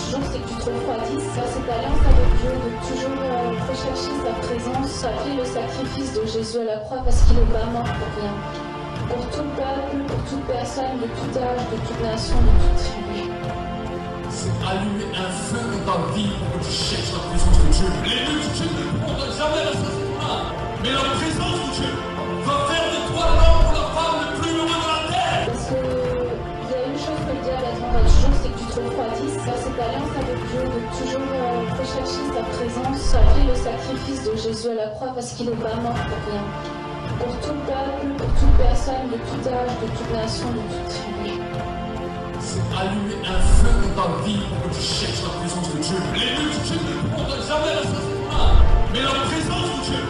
toujours, c'est que tu te refroidisses. Cette alliance avec Dieu, de toujours rechercher sa présence, saluer le sacrifice de Jésus à la croix parce qu'il n'est pas mort pour rien. Pour tout peuple, pour toute personne, de tout âge, de toute nation, de toute tribu. C'est allumer un feu dans ta vie pour que tu cherches la présence de Dieu. Les multitudes ne pourront jamais la satisfaire, mais la présence de Dieu va faire de toi l'homme ou la femme le plus heureux de la terre. Parce que il y a une chose que le diable attendra toujours, c'est que tu te refroidisses. Cette alliance avec Dieu, de toujours rechercher sa présence, saluer le sacrifice de Jésus à la croix parce qu'il n'est pas mort pour rien. Pour tout peuple, pour toute personne, de tout âge, de toute nation, de toute tribu. C'est allumer un feu dans ta vie pour que tu cherches la présence de Dieu. Les multitudes ne pourront jamais la satisfaire, mais la présence de Dieu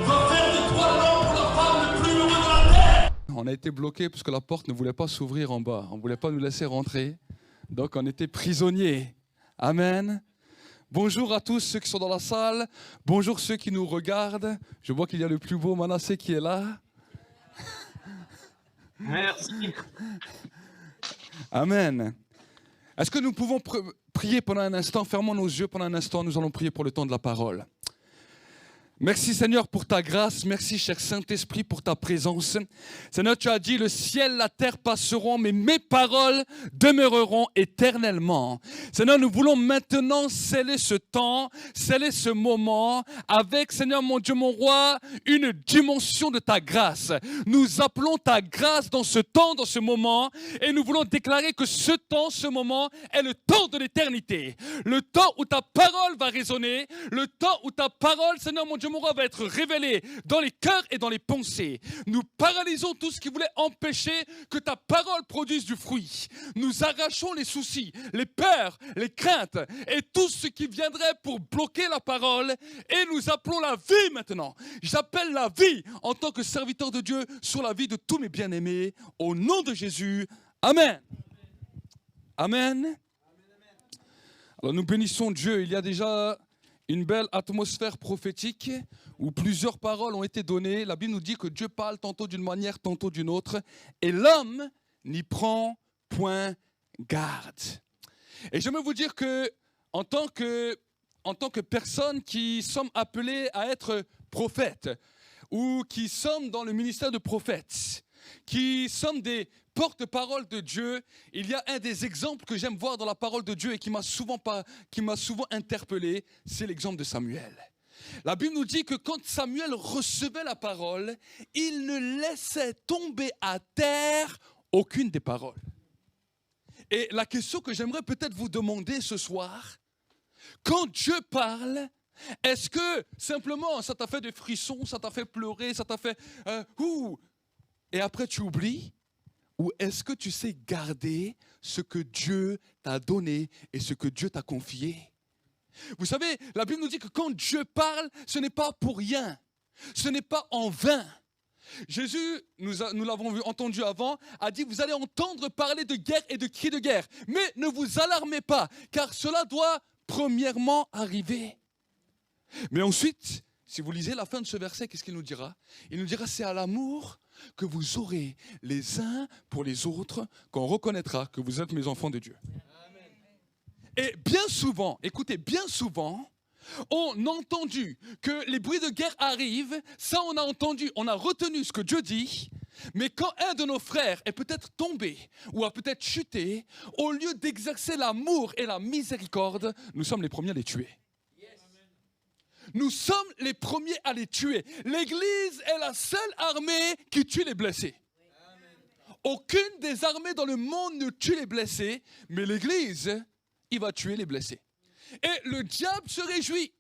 va faire de toi l'homme ou la femme le plus heureux de la terre. On a été bloqués parce que la porte ne voulait pas s'ouvrir en bas. On ne voulait pas nous laisser rentrer. Donc on était prisonniers. Amen. Bonjour à tous ceux qui sont dans la salle. Bonjour ceux qui nous regardent. Je vois qu'il y a le plus beau Manassé qui est là. Merci. Amen. Est-ce que nous pouvons prier pendant un instant? Fermons nos yeux pendant un instant. Nous allons prier pour le temps de la parole. Merci Seigneur pour ta grâce, merci cher Saint-Esprit pour ta présence. Seigneur, tu as dit, le ciel, la terre passeront, mais mes paroles demeureront éternellement. Seigneur, nous voulons maintenant sceller ce temps, sceller ce moment avec, Seigneur mon Dieu, mon roi, une dimension de ta grâce. Nous appelons ta grâce dans ce temps, dans ce moment, et nous voulons déclarer que ce temps, ce moment est le temps de l'éternité. Le temps où ta parole va résonner, le temps où ta parole, Seigneur mon Dieu, mon roi, va être révélé dans les cœurs et dans les pensées. Nous paralysons tout ce qui voulait empêcher que ta parole produise du fruit. Nous arrachons les soucis, les peurs, les craintes et tout ce qui viendrait pour bloquer la parole et nous appelons la vie maintenant. J'appelle la vie en tant que serviteur de Dieu sur la vie de tous mes bien-aimés. Au nom de Jésus, Amen. Amen. Alors nous bénissons Dieu. Il y a déjà une belle atmosphère prophétique où plusieurs paroles ont été données. La Bible nous dit que Dieu parle tantôt d'une manière, tantôt d'une autre. Et l'homme n'y prend point garde. Et j'aimerais vous dire que en tant que personnes qui sommes appelées à être prophètes ou qui sommes dans le ministère de prophètes, qui sommes des porte-parole de Dieu, il y a un des exemples que j'aime voir dans la parole de Dieu et qui m'a souvent interpellé, c'est l'exemple de Samuel. La Bible nous dit que quand Samuel recevait la parole, il ne laissait tomber à terre aucune des paroles. Et la question que j'aimerais peut-être vous demander ce soir, quand Dieu parle, est-ce que simplement ça t'a fait des frissons, ça t'a fait pleurer, ça t'a fait et après tu oublies? Ou est-ce que tu sais garder ce que Dieu t'a donné et ce que Dieu t'a confié? Vous savez, la Bible nous dit que quand Dieu parle, ce n'est pas pour rien. Ce n'est pas en vain. Jésus, nous l'avons entendu avant, a dit, vous allez entendre parler de guerre et de cris de guerre. Mais ne vous alarmez pas, car cela doit premièrement arriver. Mais ensuite, si vous lisez la fin de ce verset, qu'est-ce qu'il nous dira? Il nous dira, c'est à l'amour que vous aurez les uns pour les autres, qu'on reconnaîtra que vous êtes mes enfants de Dieu. Amen. Et bien souvent, écoutez, bien souvent, on a entendu que les bruits de guerre arrivent, ça on a entendu, on a retenu ce que Dieu dit, mais quand un de nos frères est peut-être tombé ou a peut-être chuté, au lieu d'exercer l'amour et la miséricorde, nous sommes les premiers à les tuer. Nous sommes les premiers à les tuer. L'Église est la seule armée qui tue les blessés. Amen. Aucune des armées dans le monde ne tue les blessés, mais l'Église, il va tuer les blessés. Et le diable se réjouit,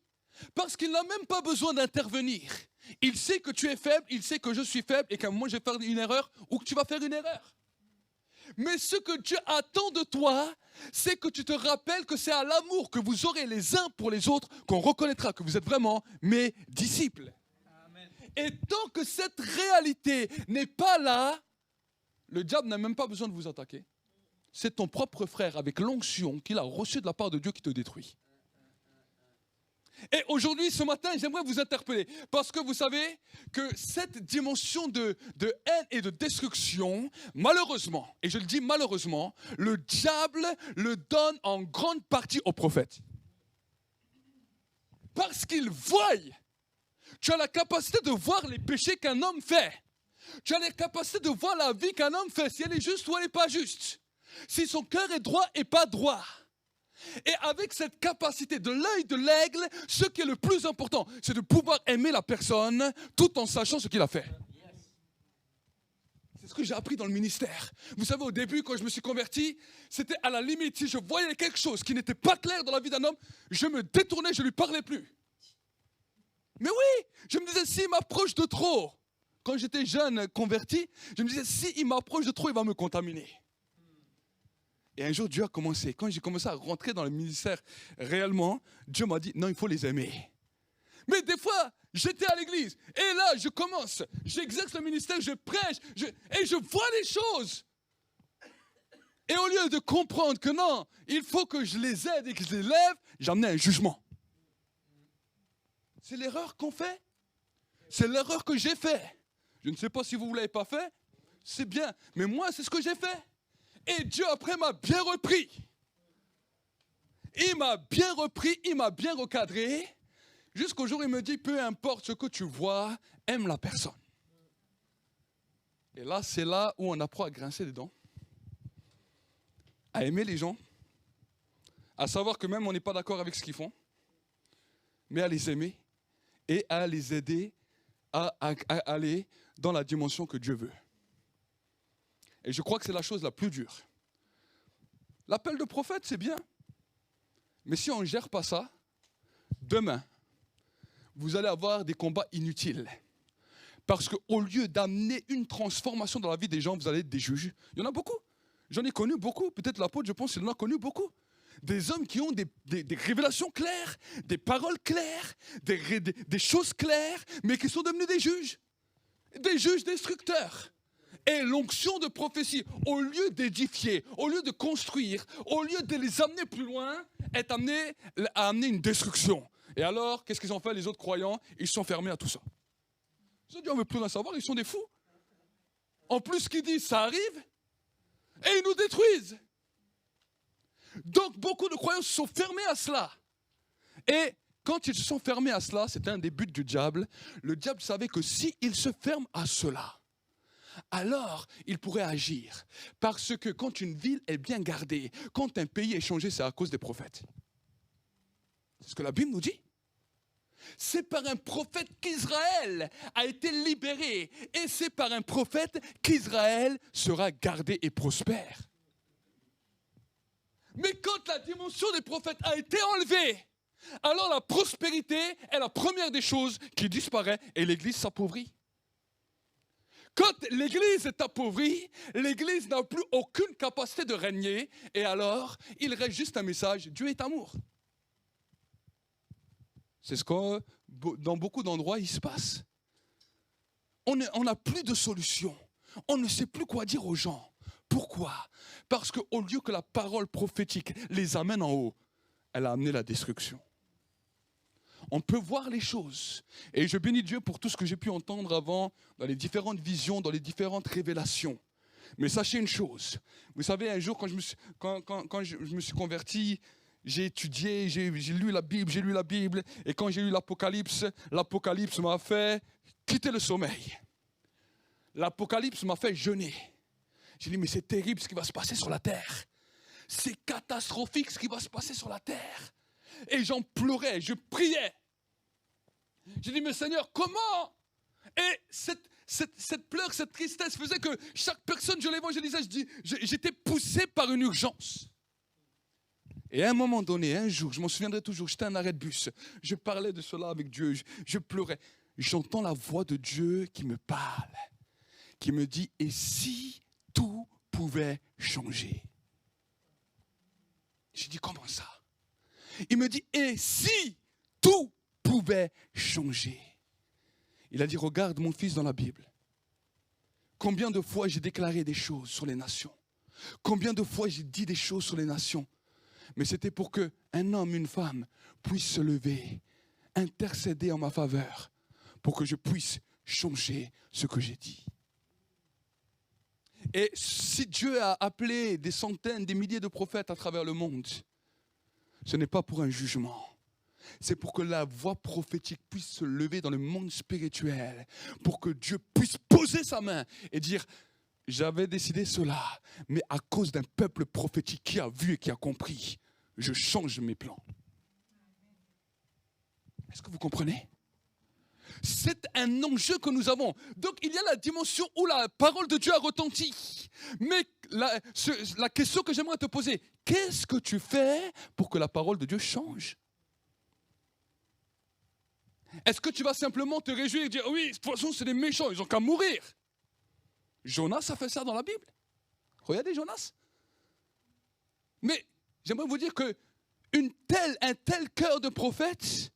parce qu'il n'a même pas besoin d'intervenir. Il sait que tu es faible, il sait que je suis faible, et qu'à un moment je vais faire une erreur, ou que tu vas faire une erreur. Mais ce que Dieu attend de toi, c'est que tu te rappelles que c'est à l'amour que vous aurez les uns pour les autres qu'on reconnaîtra que vous êtes vraiment mes disciples. Amen. Et tant que cette réalité n'est pas là, le diable n'a même pas besoin de vous attaquer. C'est ton propre frère avec l'onction qu'il a reçue de la part de Dieu qui te détruit. Et aujourd'hui, ce matin, j'aimerais vous interpeller. Parce que vous savez que cette dimension de haine et de destruction, malheureusement, et je le dis malheureusement, le diable le donne en grande partie aux prophètes. Parce qu'il voit, tu as la capacité de voir les péchés qu'un homme fait. Tu as la capacité de voir la vie qu'un homme fait, si elle est juste ou elle n'est pas juste. Si son cœur est droit et pas droit. Et avec cette capacité de l'œil de l'aigle, ce qui est le plus important, c'est de pouvoir aimer la personne tout en sachant ce qu'il a fait. C'est ce que j'ai appris dans le ministère. Vous savez, au début, quand je me suis converti, c'était à la limite, si je voyais quelque chose qui n'était pas clair dans la vie d'un homme, je me détournais, je ne lui parlais plus. Mais oui, je me disais, s'il m'approche de trop, quand j'étais jeune converti, je me disais, s'il m'approche de trop, il va me contaminer. Et un jour, Dieu a commencé. Quand j'ai commencé à rentrer dans le ministère réellement, Dieu m'a dit, non, il faut les aimer. Mais des fois, j'étais à l'église. Et là, je commence. J'exerce le ministère, je prêche. Et je vois les choses. Et au lieu de comprendre que non, il faut que je les aide et que je les lève, j'amenais un jugement. C'est l'erreur qu'on fait. C'est l'erreur que j'ai fait. Je ne sais pas si vous ne l'avez pas fait. C'est bien. Mais moi, c'est ce que j'ai fait. Et Dieu, après, m'a bien repris. Il m'a bien repris, il m'a bien recadré. Jusqu'au jour où il me dit, peu importe ce que tu vois, aime la personne. Et là, c'est là où on apprend à grincer des dents, à aimer les gens, à savoir que même on n'est pas d'accord avec ce qu'ils font, mais à les aimer et à les aider à aller dans la dimension que Dieu veut. Et je crois que c'est la chose la plus dure. L'appel de prophète, c'est bien. Mais si on ne gère pas ça, demain, vous allez avoir des combats inutiles. Parce qu'au lieu d'amener une transformation dans la vie des gens, vous allez être des juges. Il y en a beaucoup. J'en ai connu beaucoup. Peut-être l'apôtre, je pense, il en a connu beaucoup. Des hommes qui ont des révélations claires, des paroles claires, des choses claires, mais qui sont devenus des juges. Des juges destructeurs. Et l'onction de prophétie, au lieu d'édifier, au lieu de construire, au lieu de les amener plus loin, est amenée à amener une destruction. Et alors, qu'est-ce qu'ils ont fait les autres croyants? Ils se sont fermés à tout ça. Ils ont dit, on ne veut plus rien savoir, ils sont des fous. En plus, ce qu'ils disent, ça arrive, et ils nous détruisent. Donc, beaucoup de croyants se sont fermés à cela. Et quand ils se sont fermés à cela, c'était un des buts du diable. Le diable savait que s'il se ferme à cela, alors il pourrait agir. Parce que quand une ville est bien gardée, quand un pays est changé, c'est à cause des prophètes. C'est ce que la Bible nous dit. C'est par un prophète qu'Israël a été libéré. Et c'est par un prophète qu'Israël sera gardé et prospère. Mais quand la dimension des prophètes a été enlevée, alors la prospérité est la première des choses qui disparaît et l'Église s'appauvrit. Quand l'Église est appauvrie, l'Église n'a plus aucune capacité de régner. Et alors, il reste juste un message, Dieu est amour. C'est ce que dans beaucoup d'endroits, il se passe. On n'a plus de solution. On ne sait plus quoi dire aux gens. Pourquoi? Parce qu'au lieu que la parole prophétique les amène en haut, elle a amené la destruction. On peut voir les choses. Et je bénis Dieu pour tout ce que j'ai pu entendre avant, dans les différentes visions, dans les différentes révélations. Mais sachez une chose. Vous savez, un jour, quand je me suis converti, j'ai étudié, j'ai lu la Bible. Et quand j'ai lu l'Apocalypse m'a fait quitter le sommeil. L'Apocalypse m'a fait jeûner. J'ai dit, mais c'est terrible ce qui va se passer sur la terre. C'est catastrophique ce qui va se passer sur la terre. Et j'en pleurais, je priais. J'ai dit, mais Seigneur, comment? Et cette pleur, cette tristesse faisait que chaque personne, je l'évangélisais, j'étais poussé par une urgence. Et à un moment donné, un jour, je m'en souviendrai toujours, j'étais à un arrêt de bus, je parlais de cela avec Dieu, je pleurais. J'entends la voix de Dieu qui me parle, qui me dit, et si tout pouvait changer? J'ai dit, comment ça? Il me dit, et si tout pouvait changer? Il a dit, regarde mon fils dans la Bible. Combien de fois j'ai déclaré des choses sur les nations? Combien de fois j'ai dit des choses sur les nations? Mais c'était pour qu'un homme, une femme puisse se lever intercéder en ma faveur pour que je puisse changer ce que j'ai dit. Et si Dieu a appelé des centaines, des milliers de prophètes à travers le monde, ce n'est pas pour un jugement. C'est pour que la voix prophétique puisse se lever dans le monde spirituel, pour que Dieu puisse poser sa main et dire « J'avais décidé cela, mais à cause d'un peuple prophétique qui a vu et qui a compris, je change mes plans. » Est-ce que vous comprenez ? C'est un enjeu que nous avons. Donc il y a la dimension où la parole de Dieu a retenti. Mais la question que j'aimerais te poser, qu'est-ce que tu fais pour que la parole de Dieu change ? Est-ce que tu vas simplement te réjouir et dire, oui, de toute façon c'est des méchants, ils n'ont qu'à mourir. Jonas a fait ça dans la Bible. Regardez Jonas. Mais j'aimerais vous dire que un tel cœur de prophète,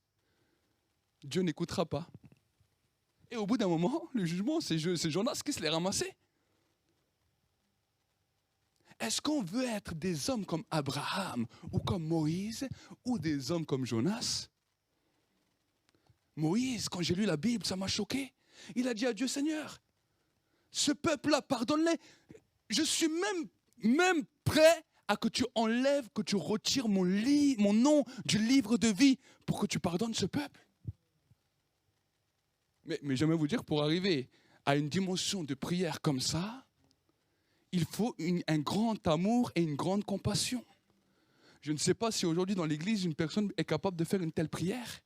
Dieu n'écoutera pas. Et au bout d'un moment, le jugement, c'est Jonas qui se l'est ramassé. Est-ce qu'on veut être des hommes comme Abraham ou comme Moïse ou des hommes comme Jonas ? Moïse, quand j'ai lu la Bible, ça m'a choqué. Il a dit à Dieu, Seigneur, ce peuple-là, pardonne-les. Je suis même prêt à que tu enlèves, que tu retires mon nom du livre de vie pour que tu pardonnes ce peuple. Mais j'aimerais vous dire, pour arriver à une dimension de prière comme ça, il faut un grand amour et une grande compassion. Je ne sais pas si aujourd'hui dans l'église, une personne est capable de faire une telle prière.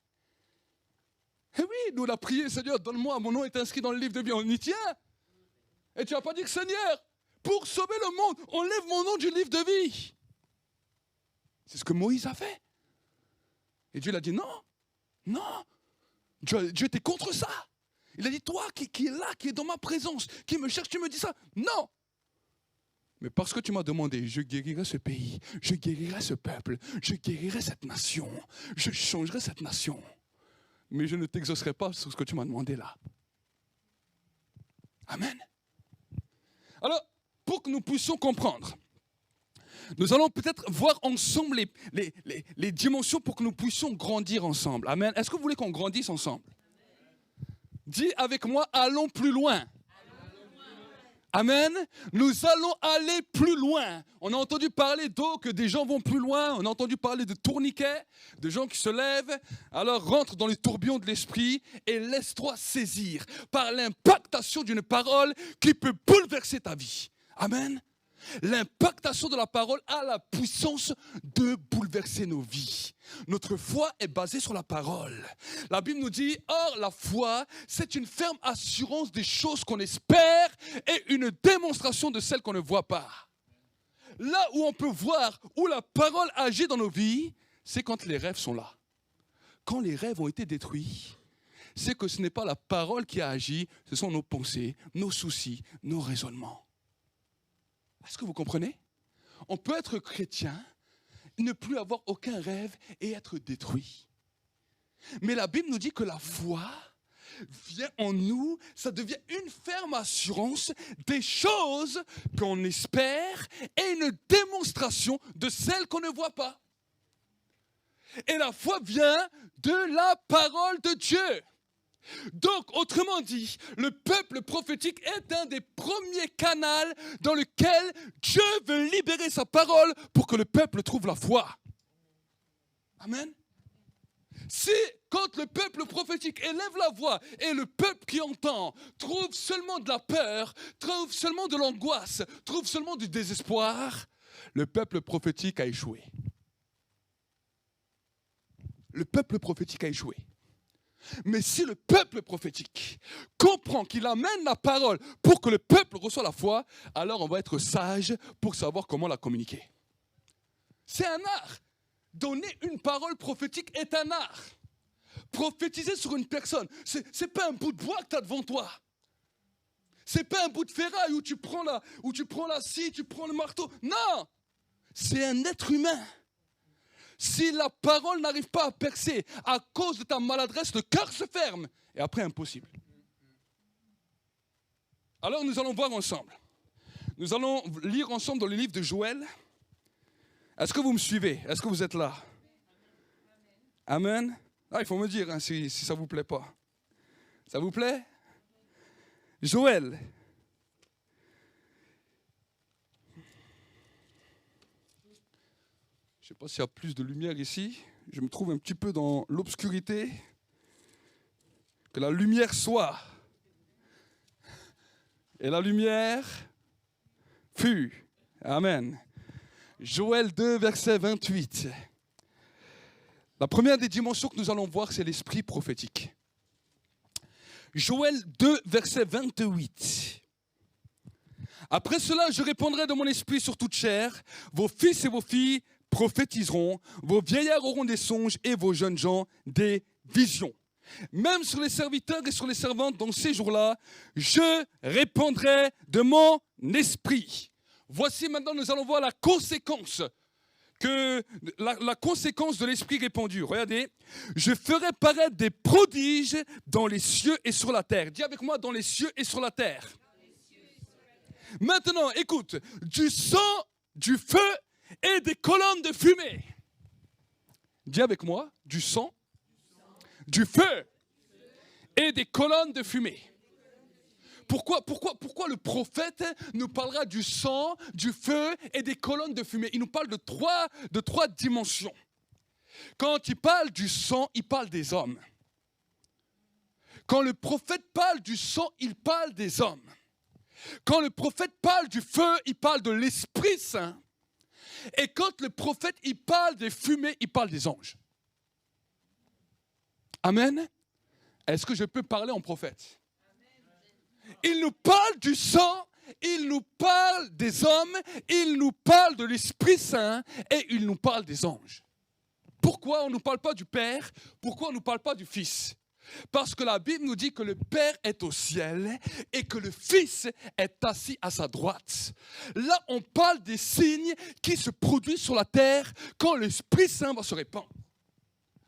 Eh oui, nous on a prié, Seigneur, donne-moi, mon nom est inscrit dans le livre de vie, on y tient. Et tu n'as pas dit que Seigneur, pour sauver le monde, enlève mon nom du livre de vie. C'est ce que Moïse a fait. Et Dieu l'a dit, non. Dieu était contre ça. Il a dit, toi qui es là, qui es dans ma présence, qui me cherche, tu me dis ça. Non. Mais parce que tu m'as demandé, je guérirai ce pays, je guérirai ce peuple, je guérirai cette nation, je changerai cette nation. Mais je ne t'exaucerai pas sur ce que tu m'as demandé là. Amen. Alors, pour que nous puissions comprendre, nous allons peut-être voir ensemble les dimensions pour que nous puissions grandir ensemble. Amen. Est-ce que vous voulez qu'on grandisse ensemble ? Dis avec moi, allons plus loin. Amen. Nous allons aller plus loin. On a entendu parler d'eau, que des gens vont plus loin. On a entendu parler de tourniquets, de gens qui se lèvent. Alors rentre dans le tourbillon de l'esprit et laisse-toi saisir par l'impactation d'une parole qui peut bouleverser ta vie. Amen. L'impactation de la parole a la puissance de bouleverser nos vies. Notre foi est basée sur la parole. La Bible nous dit, or la foi, c'est une ferme assurance des choses qu'on espère et une démonstration de celles qu'on ne voit pas. Là où on peut voir, où la parole agit dans nos vies, c'est quand les rêves sont là. Quand les rêves ont été détruits, c'est que ce n'est pas la parole qui a agi, ce sont nos pensées, nos soucis, nos raisonnements. Est-ce que vous comprenez ? On peut être chrétien, ne plus avoir aucun rêve et être détruit. Mais la Bible nous dit que la foi vient en nous, ça devient une ferme assurance des choses qu'on espère et une démonstration de celles qu'on ne voit pas. Et la foi vient de la parole de Dieu. Donc, autrement dit, le peuple prophétique est un des premiers canaux dans lequel Dieu veut libérer sa parole pour que le peuple trouve la foi. Amen. Si, quand le peuple prophétique élève la voix et le peuple qui entend trouve seulement de la peur, trouve seulement de l'angoisse, trouve seulement du désespoir, le peuple prophétique a échoué. Le peuple prophétique a échoué. Mais si le peuple prophétique comprend qu'il amène la parole pour que le peuple reçoive la foi, alors on va être sage pour savoir comment la communiquer. C'est un art. Donner une parole prophétique est un art. Prophétiser sur une personne, c'est pas un bout de bois que tu as devant toi. C'est pas un bout de ferraille où tu prends la scie, tu prends le marteau. Non, c'est un être humain. Si la parole n'arrive pas à percer à cause de ta maladresse, le cœur se ferme. Et après, impossible. Alors nous allons voir ensemble. Nous allons lire ensemble dans le livre de Joël. Est-ce que vous me suivez? Est-ce que vous êtes là? Amen. Ah, il faut me dire si ça ne vous plaît pas. Ça vous plaît? Joël. Je ne sais pas s'il y a plus de lumière ici. Je me trouve un petit peu dans l'obscurité. Que la lumière soit. Et la lumière fut. Amen. Joël 2, verset 28. La première des dimensions que nous allons voir, c'est l'esprit prophétique. Joël 2, verset 28. Après cela, je répandrai de mon esprit sur toute chair. Vos fils et vos filles prophétiseront. Vos vieillards auront des songes et vos jeunes gens des visions. Même sur les serviteurs et sur les servantes dans ces jours-là, je répandrai de mon esprit. Voici maintenant, nous allons voir la conséquence de l'esprit répandu. Regardez, je ferai paraître des prodiges dans les cieux et sur la terre. Dis avec moi, dans les cieux et sur la terre. Maintenant, écoute, du sang, du feu et des colonnes de fumée. Dis avec moi, du sang, du feu et des colonnes de fumée. Pourquoi le prophète nous parlera du sang, du feu et des colonnes de fumée? Il nous parle de trois dimensions. Quand il parle du sang, il parle des hommes. Quand le prophète parle du sang, il parle des hommes. Quand le prophète parle du feu, il parle de l'Esprit Saint. Et quand le prophète il parle des fumées, il parle des anges. Amen. Est-ce que je peux parler en prophète? Il nous parle du sang, il nous parle des hommes, il nous parle de l'Esprit Saint et il nous parle des anges. Pourquoi on ne nous parle pas du Père? Pourquoi on ne nous parle pas du Fils? Parce que la Bible nous dit que le Père est au ciel et que le Fils est assis à sa droite. Là, on parle des signes qui se produisent sur la terre quand l'Esprit Saint va se répandre.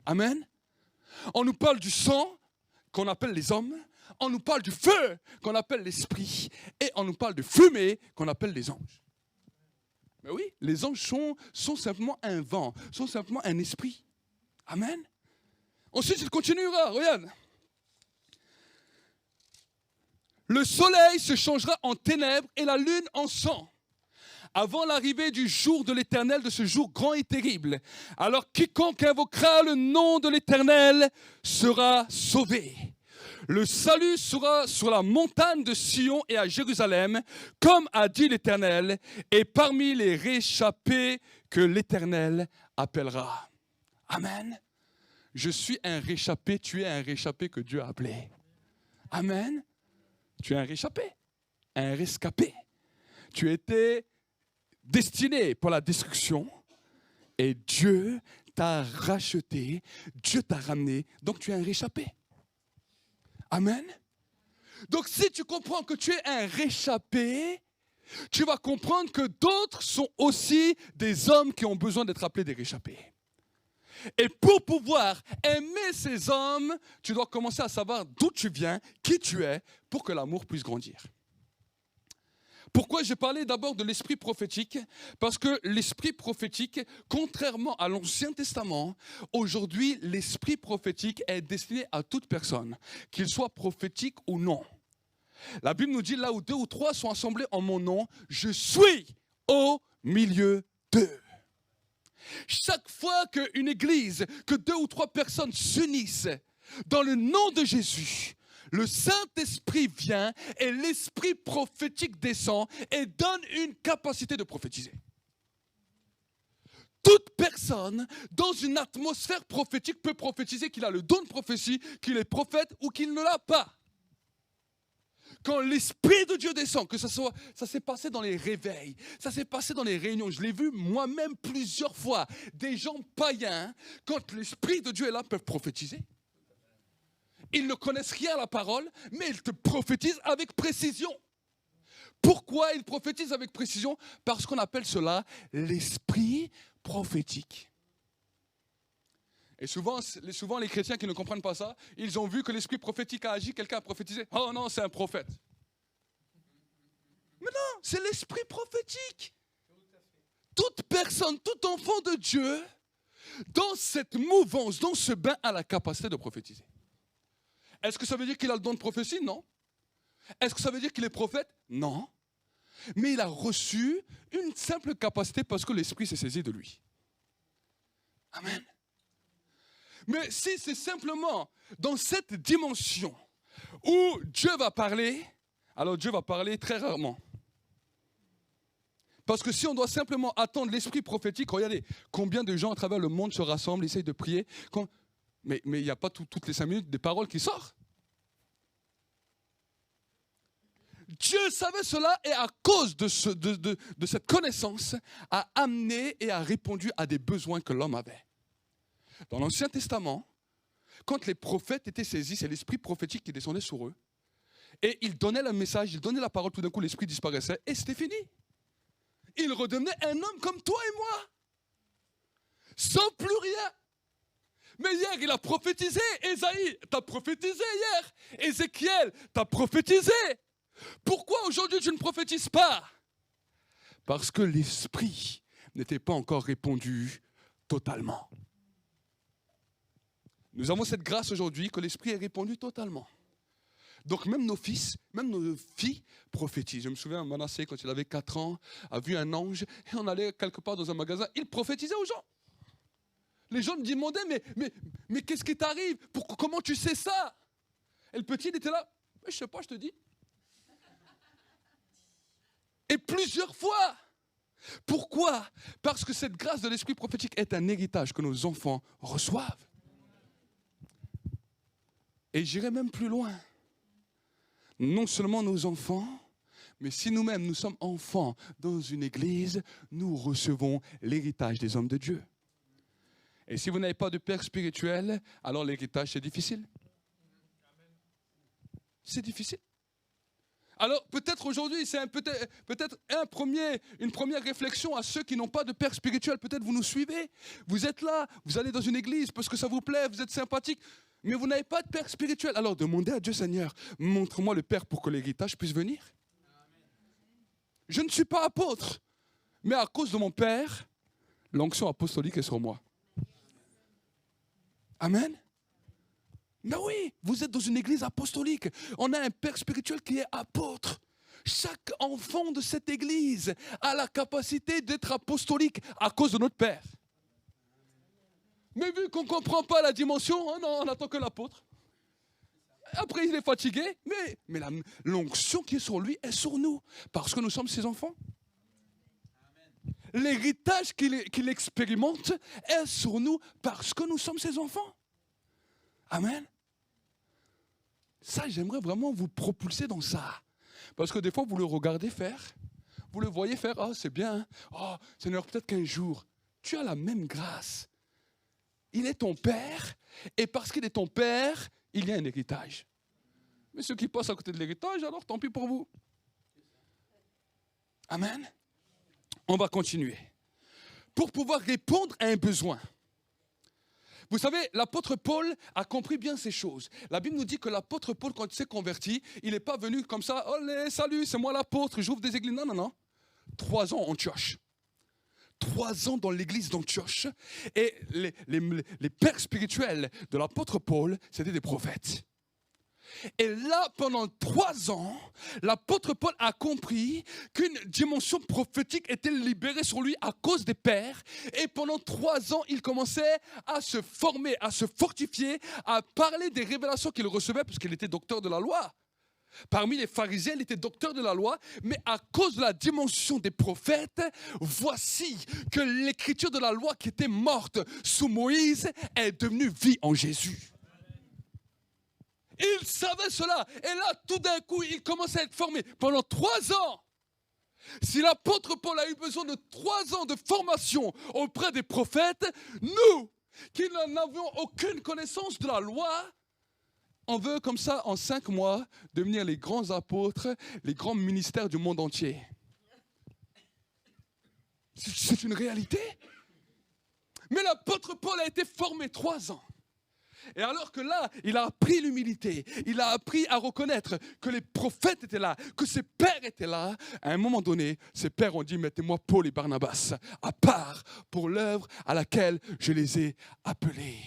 Amen. On nous parle du sang qu'on appelle les hommes. On nous parle du feu qu'on appelle l'esprit. Et on nous parle de fumée qu'on appelle les anges. Mais oui, les anges sont simplement un vent, sont simplement un esprit. Amen. Ensuite, il continuera, regarde. Le soleil se changera en ténèbres et la lune en sang, avant l'arrivée du jour de l'Éternel, de ce jour grand et terrible. Alors quiconque invoquera le nom de l'Éternel sera sauvé. Le salut sera sur la montagne de Sion et à Jérusalem, comme a dit l'Éternel, et parmi les réchappés que l'Éternel appellera. Amen. Je suis un réchappé, tu es un réchappé que Dieu a appelé. Amen. Tu es un réchappé, un rescapé. Tu étais destiné pour la destruction et Dieu t'a racheté, Dieu t'a ramené, donc tu es un réchappé. Amen. Donc si tu comprends que tu es un réchappé, tu vas comprendre que d'autres sont aussi des hommes qui ont besoin d'être appelés des réchappés. Et pour pouvoir aimer ces hommes, tu dois commencer à savoir d'où tu viens, qui tu es, pour que l'amour puisse grandir. Pourquoi j'ai parlé d'abord de l'esprit prophétique? Parce que l'esprit prophétique, contrairement à l'Ancien Testament, aujourd'hui, l'esprit prophétique est destiné à toute personne, qu'il soit prophétique ou non. La Bible nous dit, là où 2 ou 3 sont assemblés en mon nom, je suis au milieu d'eux. Chaque fois qu'une église, que 2 ou 3 personnes s'unissent dans le nom de Jésus, le Saint-Esprit vient et l'esprit prophétique descend et donne une capacité de prophétiser. Toute personne dans une atmosphère prophétique peut prophétiser qu'il a le don de prophétie, qu'il est prophète ou qu'il ne l'a pas. Quand l'Esprit de Dieu descend, que ça s'est passé dans les réveils, ça s'est passé dans les réunions, je l'ai vu moi-même plusieurs fois, des gens païens, quand l'Esprit de Dieu est là, peuvent prophétiser. Ils ne connaissent rien à la parole, mais ils te prophétisent avec précision. Pourquoi ils prophétisent avec précision? Parce qu'on appelle cela l'esprit prophétique. Et souvent, les chrétiens qui ne comprennent pas ça, ils ont vu que l'esprit prophétique a agi, quelqu'un a prophétisé. Oh non, c'est un prophète. Mais non, c'est l'esprit prophétique. Toute personne, tout enfant de Dieu dans cette mouvance, dans ce bain, a la capacité de prophétiser. Est-ce que ça veut dire qu'il a le don de prophétie? Non. Est-ce que ça veut dire qu'il est prophète? Non. Mais il a reçu une simple capacité parce que l'Esprit s'est saisi de lui. Amen. Mais si c'est simplement dans cette dimension où Dieu va parler, alors Dieu va parler très rarement. Parce que si on doit simplement attendre l'esprit prophétique, regardez combien de gens à travers le monde se rassemblent, essayent de prier, mais il n'y a pas toutes les 5 minutes des paroles qui sortent. Dieu savait cela et à cause de cette connaissance, a amené et a répondu à des besoins que l'homme avait. Dans l'Ancien Testament, quand les prophètes étaient saisis, c'est l'esprit prophétique qui descendait sur eux. Et ils donnaient le message, ils donnaient la parole, tout d'un coup l'esprit disparaissait et c'était fini. Il redevenait un homme comme toi et moi, sans plus rien. Mais hier, il a prophétisé. Ésaïe, t'as prophétisé hier. Ézéchiel, t'as prophétisé. Pourquoi aujourd'hui tu ne prophétises pas? Parce que l'esprit n'était pas encore répandu totalement. Nous avons cette grâce aujourd'hui que l'esprit est répandu totalement. Donc même nos fils, même nos filles prophétisent. Je me souviens, Manassé, quand il avait 4 ans, a vu un ange et on allait quelque part dans un magasin, il prophétisait aux gens. Les gens me demandaient, mais qu'est-ce qui t'arrive? Comment tu sais ça? Et le petit, il était là, je ne sais pas, je te dis. Et plusieurs fois. Pourquoi? Parce que cette grâce de l'esprit prophétique est un héritage que nos enfants reçoivent. Et j'irai même plus loin. Non seulement nos enfants, mais si nous-mêmes nous sommes enfants dans une église, nous recevons l'héritage des hommes de Dieu. Et si vous n'avez pas de père spirituel, alors l'héritage c'est difficile. C'est difficile. Alors peut-être aujourd'hui, c'est peut-être une première réflexion à ceux qui n'ont pas de père spirituel. Peut-être vous nous suivez, vous êtes là, vous allez dans une église parce que ça vous plaît, vous êtes sympathique, mais vous n'avez pas de père spirituel. Alors demandez à Dieu, Seigneur, montre-moi le père pour que l'héritage puisse venir. Je ne suis pas apôtre, mais à cause de mon père, l'onction apostolique est sur moi. Amen. Mais oui, vous êtes dans une église apostolique. On a un père spirituel qui est apôtre. Chaque enfant de cette église a la capacité d'être apostolique à cause de notre père. Mais vu qu'on ne comprend pas la dimension, non, on attend que l'apôtre. Après, il est fatigué, mais l'onction qui est sur lui est sur nous, parce que nous sommes ses enfants. L'héritage qu'il expérimente est sur nous, parce que nous sommes ses enfants. Amen. Ça, j'aimerais vraiment vous propulser dans ça. Parce que des fois, vous le regardez faire, vous le voyez faire, oh, c'est bien, oh, Seigneur, peut-être qu'un jour, tu as la même grâce. Il est ton père, et parce qu'il est ton père, il y a un héritage. Mais ceux qui passent à côté de l'héritage, alors tant pis pour vous. Amen. On va continuer. Pour pouvoir répondre à un besoin. Vous savez, l'apôtre Paul a compris bien ces choses. La Bible nous dit que l'apôtre Paul, quand il s'est converti, il n'est pas venu comme ça, olé, salut, c'est moi l'apôtre, j'ouvre des églises. Non, non, non. 3 ans en Antioche. 3 ans dans l'église d'Antioche. Et les pères spirituels de l'apôtre Paul, c'était des prophètes. Et là, pendant 3 ans, l'apôtre Paul a compris qu'une dimension prophétique était libérée sur lui à cause des pères. Et pendant 3 ans, il commençait à se former, à se fortifier, à parler des révélations qu'il recevait, parce qu'il était docteur de la loi. Parmi les pharisiens, il était docteur de la loi, mais à cause de la dimension des prophètes, voici que l'écriture de la loi qui était morte sous Moïse est devenue vie en Jésus. Il savait cela. Et là, tout d'un coup, il commençait à être formé. Pendant 3 ans, si l'apôtre Paul a eu besoin de 3 ans de formation auprès des prophètes, nous, qui n'avions aucune connaissance de la loi, on veut comme ça, en 5 mois, devenir les grands apôtres, les grands ministères du monde entier. C'est une réalité. Mais l'apôtre Paul a été formé 3 ans. Et alors que là, il a appris l'humilité, il a appris à reconnaître que les prophètes étaient là, que ses pères étaient là, à un moment donné, ses pères ont dit, mettez-moi Paul et Barnabas à part pour l'œuvre à laquelle je les ai appelés.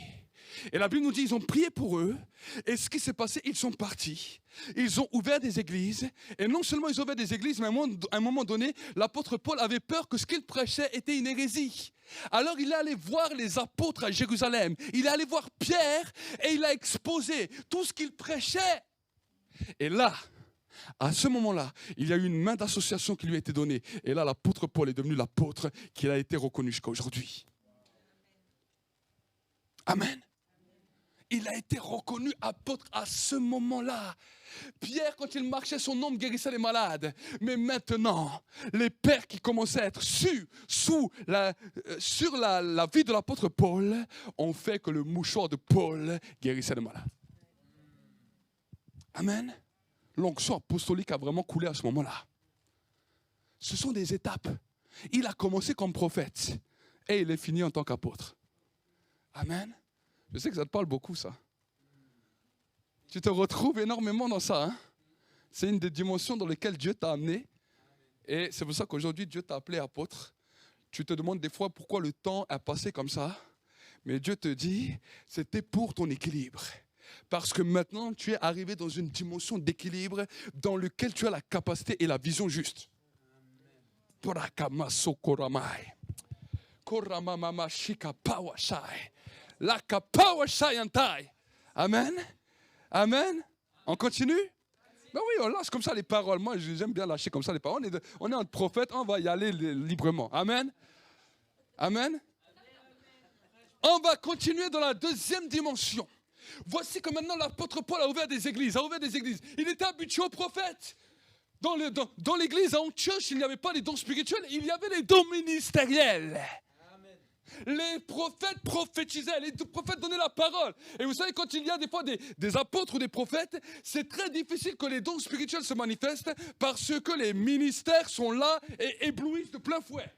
Et la Bible nous dit, ils ont prié pour eux, et ce qui s'est passé, ils sont partis, ils ont ouvert des églises, et non seulement ils ont ouvert des églises, mais à un moment donné, l'apôtre Paul avait peur que ce qu'il prêchait était une hérésie. Alors il est allé voir les apôtres à Jérusalem, il est allé voir Pierre, et il a exposé tout ce qu'il prêchait. Et là, à ce moment-là, il y a eu une main d'association qui lui a été donnée, et là l'apôtre Paul est devenu l'apôtre qui a été reconnu jusqu'à aujourd'hui. Amen. Il a été reconnu apôtre à ce moment-là. Pierre, quand il marchait, son ombre guérissait les malades. Mais maintenant, les pères qui commençaient à être sur la vie de l'apôtre Paul ont fait que le mouchoir de Paul guérissait les malades. Amen. L'onction apostolique a vraiment coulé à ce moment-là. Ce sont des étapes. Il a commencé comme prophète et il est fini en tant qu'apôtre. Amen. Je sais que ça te parle beaucoup, ça. Tu te retrouves énormément dans ça. Hein? C'est une des dimensions dans lesquelles Dieu t'a amené. Et c'est pour ça qu'aujourd'hui, Dieu t'a appelé apôtre. Tu te demandes des fois pourquoi le temps a passé comme ça. Mais Dieu te dit, c'était pour ton équilibre. Parce que maintenant, tu es arrivé dans une dimension d'équilibre dans laquelle tu as la capacité et la vision juste. Amen. Amen. On continue? Ben oui, on lâche comme ça les paroles. Moi, j'aime bien lâcher comme ça les paroles. On est un prophète, on va y aller librement. Amen. Amen. On va continuer dans la deuxième dimension. Voici que maintenant l'apôtre Paul a ouvert des églises. Il était habitué aux prophètes. Dans l'église à Antioche, il n'y avait pas les dons spirituels, il y avait les dons ministériels. Les prophètes prophétisaient, les prophètes donnaient la parole. Et vous savez, quand il y a des fois des apôtres ou des prophètes, c'est très difficile que les dons spirituels se manifestent parce que les ministères sont là et éblouissent de plein fouet.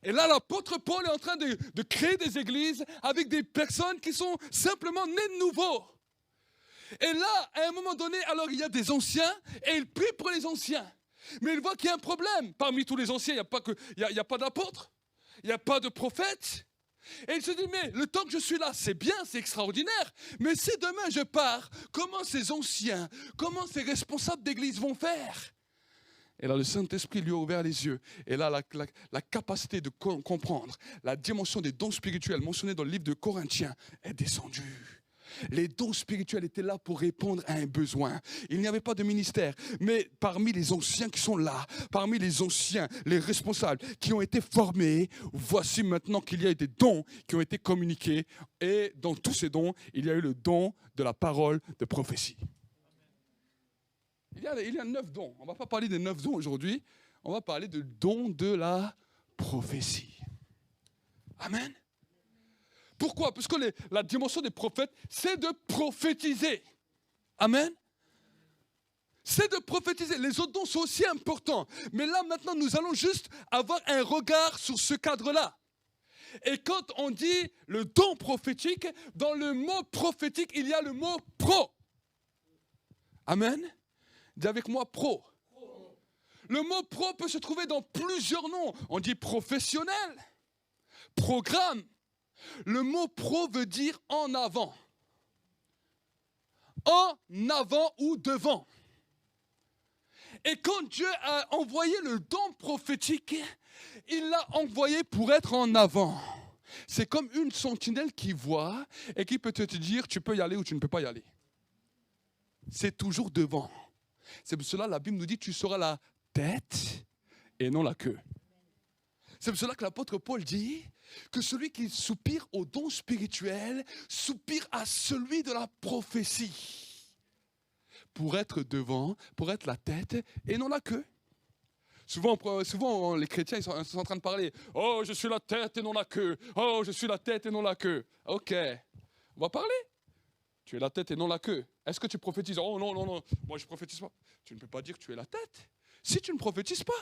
Et là, l'apôtre Paul est en train de créer des églises avec des personnes qui sont simplement nées de nouveau. Et là, à un moment donné, alors il y a des anciens et il prie pour les anciens. Mais il voit qu'il y a un problème. Parmi tous les anciens, il n'y a pas d'apôtres. Il n'y a pas de prophète. Et il se dit, mais le temps que je suis là, c'est bien, c'est extraordinaire. Mais si demain je pars, comment ces anciens, comment ces responsables d'église vont faire? Et là, le Saint-Esprit lui a ouvert les yeux. Et là, la capacité de comprendre la dimension des dons spirituels mentionnés dans le livre de Corinthiens est descendue. Les dons spirituels étaient là pour répondre à un besoin. Il n'y avait pas de ministère. Mais parmi les anciens qui sont là, parmi les anciens, les responsables qui ont été formés, voici maintenant qu'il y a des dons qui ont été communiqués. Et dans tous ces dons, il y a eu le don de la parole de prophétie. Il y a 9 dons. On ne va pas parler des 9 dons aujourd'hui. On va parler du don de la prophétie. Amen. Pourquoi? Parce que la dimension des prophètes, c'est de prophétiser. Amen. C'est de prophétiser. Les autres dons sont aussi importants. Mais là, maintenant, nous allons juste avoir un regard sur ce cadre-là. Et quand on dit le don prophétique, dans le mot prophétique, il y a le mot pro. Amen. Dis avec moi pro. Le mot pro peut se trouver dans plusieurs noms. On dit professionnel, programme. Le mot pro veut dire en avant. En avant ou devant. Et quand Dieu a envoyé le don prophétique, il l'a envoyé pour être en avant. C'est comme une sentinelle qui voit et qui peut te dire tu peux y aller ou tu ne peux pas y aller. C'est toujours devant. C'est pour cela que la Bible nous dit tu seras la tête et non la queue. C'est pour cela que l'apôtre Paul dit que celui qui soupire au don spirituel soupire à celui de la prophétie. Pour être devant, pour être la tête et non la queue. Souvent les chrétiens ils sont en train de parler « Oh, je suis la tête et non la queue. Oh, je suis la tête et non la queue. » Ok, on va parler. Tu es la tête et non la queue. Est-ce que tu prophétises? Oh non, moi je ne prophétise pas. Tu ne peux pas dire que tu es la tête si tu ne prophétises pas.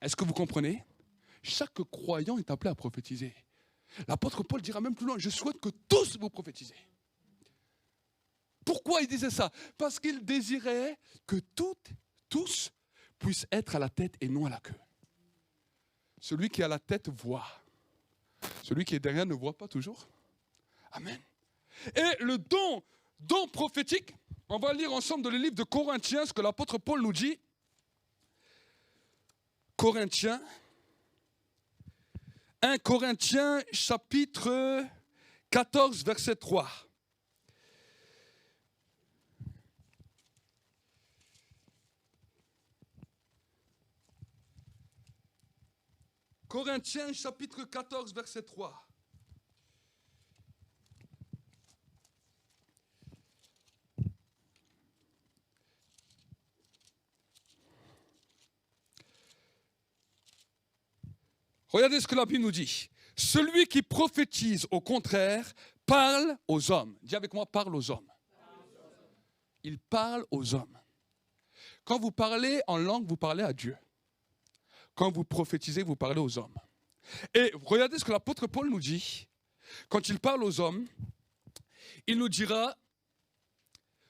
Est-ce que vous comprenez? Chaque croyant est appelé à prophétiser. L'apôtre Paul dira même plus loin, je souhaite que tous vous prophétisez. Pourquoi il disait ça? Parce qu'il désirait que tous puissent être à la tête et non à la queue. Celui qui est à la tête voit. Celui qui est derrière ne voit pas toujours. Amen. Et le don prophétique, on va lire ensemble dans le livre de Corinthiens ce que l'apôtre Paul nous dit. Corinthiens, 1 Corinthiens chapitre 14 verset 3. Corinthiens chapitre 14 verset 3. Regardez ce que la Bible nous dit. Celui qui prophétise, au contraire, parle aux hommes. Dis avec moi, parle aux hommes. Il parle aux hommes. Quand vous parlez en langue, vous parlez à Dieu. Quand vous prophétisez, vous parlez aux hommes. Et regardez ce que l'apôtre Paul nous dit. Quand il parle aux hommes, il nous dira,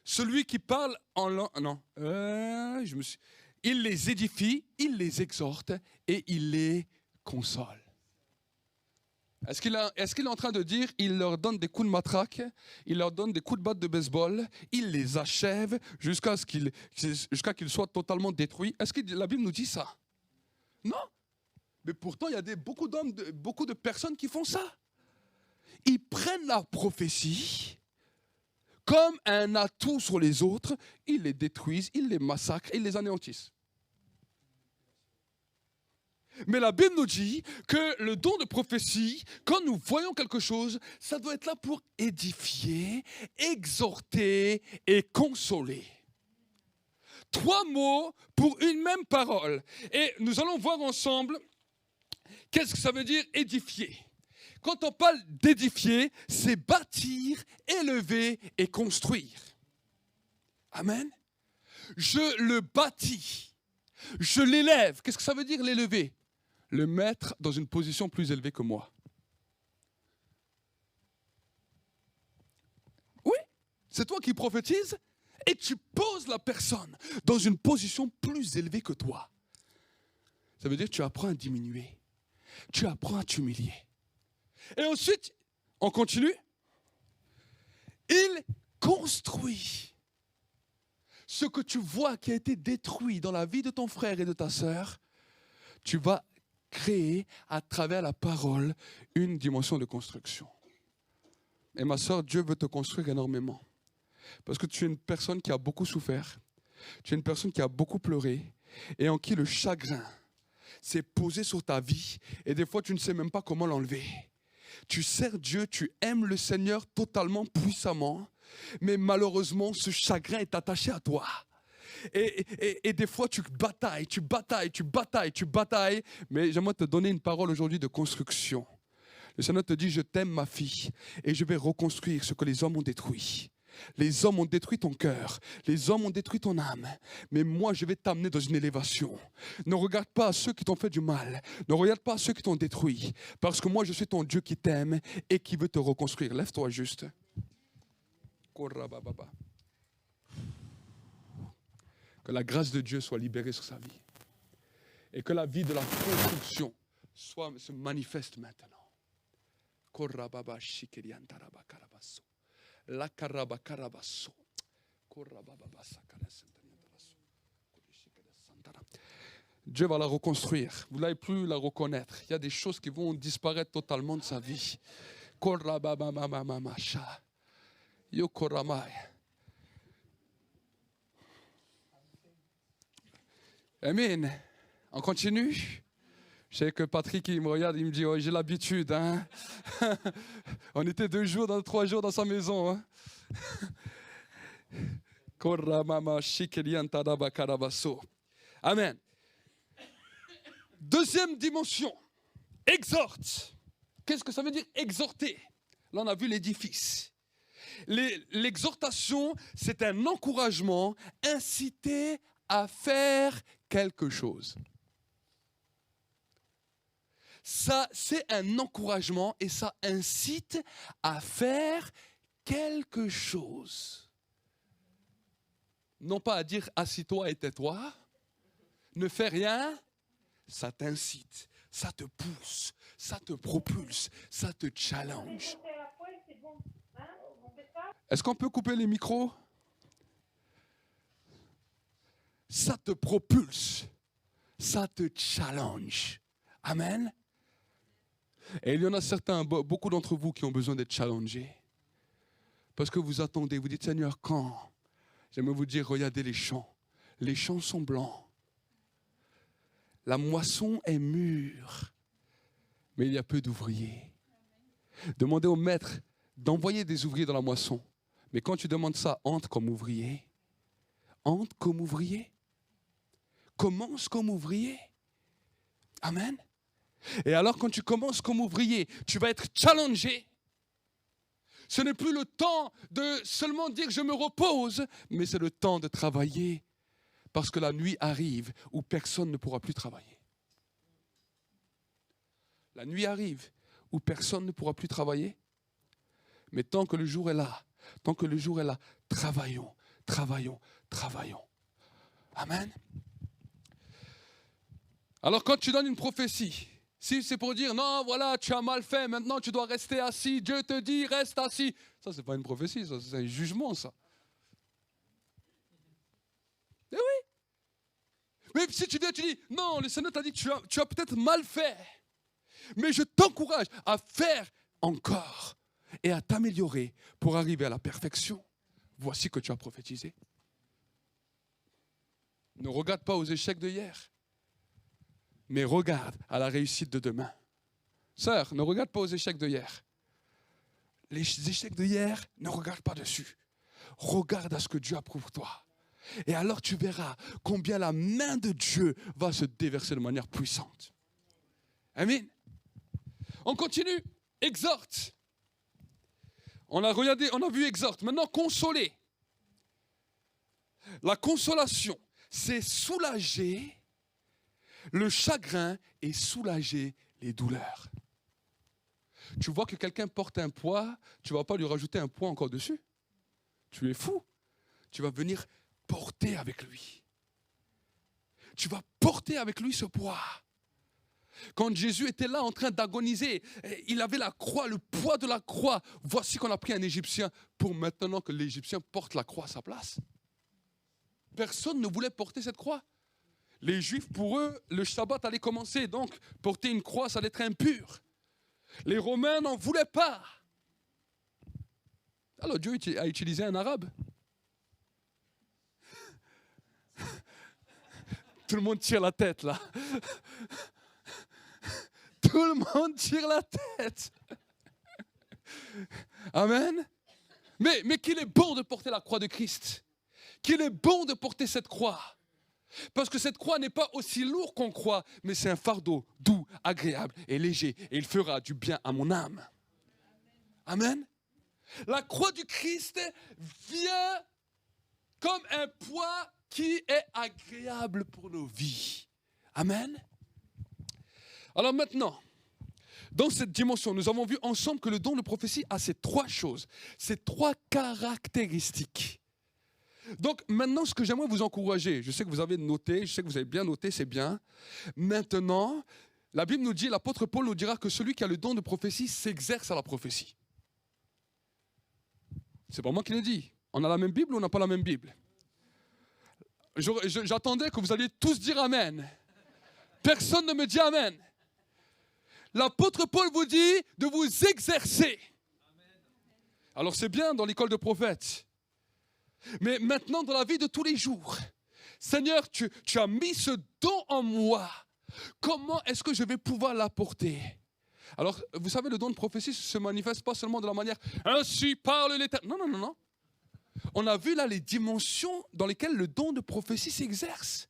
celui qui parle en langue, il les édifie, il les exhorte et il les console. Est-ce qu'il est en train de dire, il leur donne des coups de matraque, il leur donne des coups de batte de baseball, il les achève jusqu'à qu'ils soient totalement détruits? Est-ce que la Bible nous dit ça? Non. Mais pourtant, il y a beaucoup d'hommes, beaucoup de personnes qui font ça. Ils prennent la prophétie comme un atout sur les autres, ils les détruisent, ils les massacrent, ils les anéantissent. Mais la Bible nous dit que le don de prophétie, quand nous voyons quelque chose, ça doit être là pour édifier, exhorter et consoler. 3 mots pour une même parole. Et nous allons voir ensemble qu'est-ce que ça veut dire édifier. Quand on parle d'édifier, c'est bâtir, élever et construire. Amen. Je le bâtis, je l'élève. Qu'est-ce que ça veut dire l'élever? Le mettre dans une position plus élevée que moi. Oui, c'est toi qui prophétises et tu poses la personne dans une position plus élevée que toi. Ça veut dire que tu apprends à diminuer, tu apprends à t'humilier. Et ensuite, on continue. Il construit ce que tu vois qui a été détruit dans la vie de ton frère et de ta sœur. Tu vas créer à travers la parole une dimension de construction. Et ma sœur, Dieu veut te construire énormément. Parce que tu es une personne qui a beaucoup souffert. Tu es une personne qui a beaucoup pleuré et en qui le chagrin s'est posé sur ta vie. Et des fois, tu ne sais même pas comment l'enlever. Tu sers Dieu, tu aimes le Seigneur totalement, puissamment. Mais malheureusement, ce chagrin est attaché à toi. Et des fois, tu batailles. Mais j'aimerais te donner une parole aujourd'hui de construction. Le Seigneur te dit, je t'aime ma fille et je vais reconstruire ce que les hommes ont détruit. Les hommes ont détruit ton cœur, les hommes ont détruit ton âme. Mais moi, je vais t'amener dans une élévation. Ne regarde pas à ceux qui t'ont fait du mal. Ne regarde pas à ceux qui t'ont détruit. Parce que moi, je suis ton Dieu qui t'aime et qui veut te reconstruire. Lève-toi juste. Que la grâce de Dieu soit libérée sur sa vie. Et que la vie de la construction se manifeste maintenant. Dieu va la reconstruire. Vous n'allez plus la reconnaître. Il y a des choses qui vont disparaître totalement de sa vie. Amen. On continue. Je sais que Patrick, il me regarde, il me dit, oh, j'ai l'habitude. Hein? On était 3 jours dans sa maison. Hein? Amen. Deuxième dimension. Exhorte. Qu'est-ce que ça veut dire exhorter? Là, on a vu l'édifice. L'exhortation, c'est un encouragement, inciter à faire quelque chose. ça, c'est un encouragement et ça incite à faire quelque chose. Non pas à dire assis-toi et tais-toi, ne fais rien, ça t'incite, ça te pousse, ça te propulse, ça te challenge. Est-ce qu'on peut couper les micros? Ça te propulse, ça te challenge. Amen. Et il y en a certains, beaucoup d'entre vous qui ont besoin d'être challengés. Parce que vous attendez, vous dites, Seigneur, quand? J'aimerais vous dire, regardez les champs. Les champs sont blancs. La moisson est mûre. Mais il y a peu d'ouvriers. Demandez au maître d'envoyer des ouvriers dans la moisson. Mais quand tu demandes ça, entre comme ouvrier. Entre comme ouvrier. Commence comme ouvrier. Amen. Et alors quand tu commences comme ouvrier, tu vas être challengé. Ce n'est plus le temps de seulement dire je me repose, mais c'est le temps de travailler. Parce que la nuit arrive où personne ne pourra plus travailler. La nuit arrive où personne ne pourra plus travailler. Mais tant que le jour est là, travaillons, travaillons, travaillons. Amen. Alors quand tu donnes une prophétie, si c'est pour dire non, voilà, tu as mal fait, maintenant tu dois rester assis, Dieu te dit reste assis. Ça, c'est pas une prophétie, ça, c'est un jugement, ça. Eh oui. Mais si tu viens, tu dis non, le Seigneur t'a dit tu as peut-être mal fait, mais je t'encourage à faire encore et à t'améliorer pour arriver à la perfection. Voici que tu as prophétisé. Ne regarde pas aux échecs de hier, mais regarde à la réussite de demain. Sœur, ne regarde pas aux échecs de hier. Les échecs de hier, ne regarde pas dessus. Regarde à ce que Dieu a pour toi. Et alors tu verras combien la main de Dieu va se déverser de manière puissante. Amen. On continue. Exhorte. On a regardé, on a vu exhorte. Maintenant, consoler. La consolation, c'est soulager le chagrin et soulager les douleurs. Tu vois que quelqu'un porte un poids, tu ne vas pas lui rajouter un poids encore dessus. Tu es fou. Tu vas venir porter avec lui. Tu vas porter avec lui ce poids. Quand Jésus était là en train d'agoniser, il avait la croix, le poids de la croix. Voici qu'on a pris un Égyptien pour maintenant que l'Égyptien porte la croix à sa place. Personne ne voulait porter cette croix. Les Juifs, pour eux, le Shabbat allait commencer, donc porter une croix, ça allait être impur. Les Romains n'en voulaient pas. Alors Dieu a utilisé un arabe. Tout le monde tire la tête là. Tout le monde tire la tête. Amen. Mais qu'il est bon de porter la croix de Christ. Qu'il est bon de porter cette croix. Parce que cette croix n'est pas aussi lourde qu'on croit, mais c'est un fardeau doux, agréable et léger. Et il fera du bien à mon âme. Amen. La croix du Christ vient comme un poids qui est agréable pour nos vies. Amen. Alors maintenant, dans cette dimension, nous avons vu ensemble que le don de prophétie a ces trois choses, ces trois caractéristiques. Donc maintenant, ce que j'aimerais vous encourager, je sais que vous avez noté, je sais que vous avez bien noté, c'est bien. Maintenant, la Bible nous dit, l'apôtre Paul nous dira que celui qui a le don de prophétie s'exerce à la prophétie. C'est pas moi qui le dis. On a la même Bible ou on n'a pas la même Bible? J'attendais que vous alliez tous dire Amen. Personne ne me dit Amen. L'apôtre Paul vous dit de vous exercer. Alors c'est bien dans l'école de prophètes. Mais maintenant dans la vie de tous les jours, Seigneur, tu as mis ce don en moi. Comment est-ce que je vais pouvoir l'apporter? Alors, vous savez, le don de prophétie ne se manifeste pas seulement de la manière « Ainsi parle l'Éternel ». Non. On a vu là les dimensions dans lesquelles le don de prophétie s'exerce.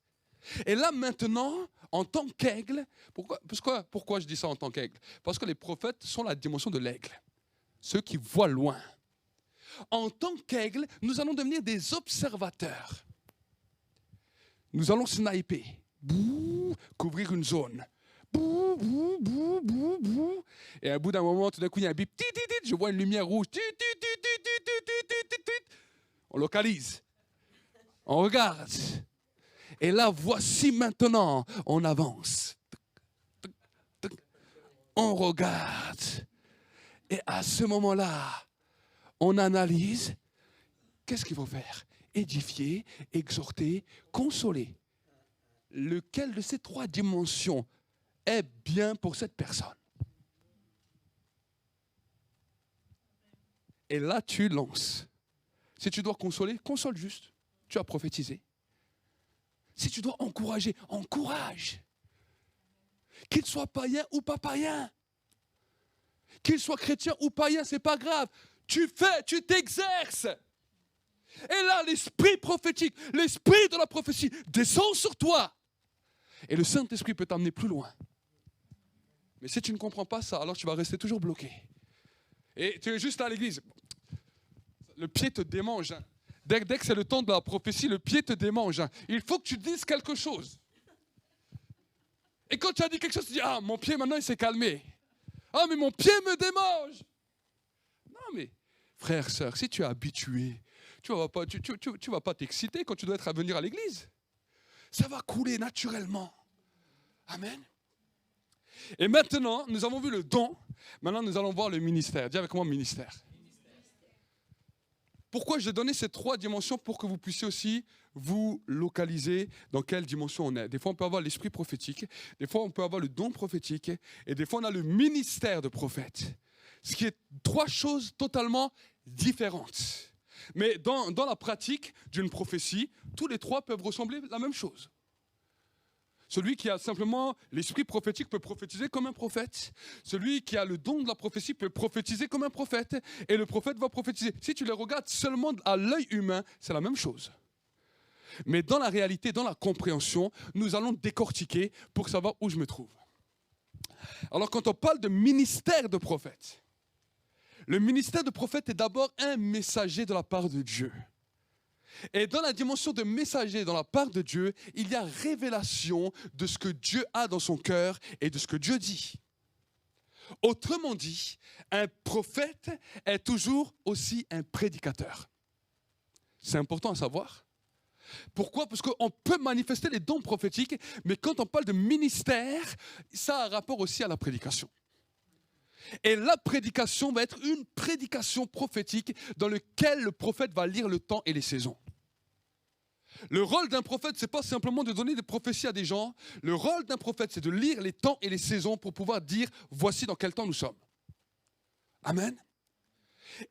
Et là maintenant, en tant qu'aigle, pourquoi je dis ça en tant qu'aigle? Parce que les prophètes sont la dimension de l'aigle, ceux qui voient loin. En tant qu'aigle, nous allons devenir des observateurs. Nous allons sniper, couvrir une zone. bou, bou, bou, bou, bou. Et à bout d'un moment, tout d'un coup, il y a un bip. Je vois une lumière rouge. On localise. On regarde. Et là, voici maintenant, on avance. On regarde. Et à ce moment-là, on analyse. Qu'est-ce qu'il faut faire? Édifier, exhorter, consoler. Lequel de ces trois dimensions est bien pour cette personne? Et là, tu lances. Si tu dois consoler, console juste. Tu as prophétisé. Si tu dois encourager, encourage. Qu'il soit païen ou pas païen. Qu'il soit chrétien ou païen, c'est pas grave. Tu fais, tu t'exerces. Et là, l'esprit prophétique, l'esprit de la prophétie descend sur toi. Et le Saint-Esprit peut t'amener plus loin. Mais si tu ne comprends pas ça, alors tu vas rester toujours bloqué. Et tu es juste à l'église. Le pied te démange. Hein. Dès que c'est le temps de la prophétie, le pied te démange. Hein. Il faut que tu dises quelque chose. Et quand tu as dit quelque chose, tu dis, ah, mon pied maintenant il s'est calmé. Ah, mais mon pied me démange. Non, mais frère, sœur, si tu es habitué, tu ne vas pas t'exciter quand tu dois être à venir à l'église. Ça va couler naturellement. Amen. Et maintenant, nous avons vu le don. Maintenant, nous allons voir le ministère. Dis avec moi, ministère. Pourquoi j'ai donné ces trois dimensions? Pour que vous puissiez aussi vous localiser dans quelle dimension on est. Des fois, on peut avoir l'esprit prophétique. Des fois, on peut avoir le don prophétique. Et des fois, on a le ministère de prophète. Ce qui est trois choses totalement différentes. Mais dans la pratique d'une prophétie, tous les trois peuvent ressembler à la même chose. Celui qui a simplement l'esprit prophétique peut prophétiser comme un prophète. Celui qui a le don de la prophétie peut prophétiser comme un prophète. Et le prophète va prophétiser. Si tu les regardes seulement à l'œil humain, c'est la même chose. Mais dans la réalité, dans la compréhension, nous allons décortiquer pour savoir où je me trouve. Alors quand on parle de ministère de prophète, le ministère de prophète est d'abord un messager de la part de Dieu. Et dans la dimension de messager dans la part de Dieu, il y a révélation de ce que Dieu a dans son cœur et de ce que Dieu dit. Autrement dit, un prophète est toujours aussi un prédicateur. C'est important à savoir. Pourquoi? Parce qu'on peut manifester les dons prophétiques, mais quand on parle de ministère, ça a un rapport aussi à la prédication. Et la prédication va être une prédication prophétique dans laquelle le prophète va lire le temps et les saisons. Le rôle d'un prophète, ce n'est pas simplement de donner des prophéties à des gens. Le rôle d'un prophète, c'est de lire les temps et les saisons pour pouvoir dire « voici dans quel temps nous sommes ». Amen.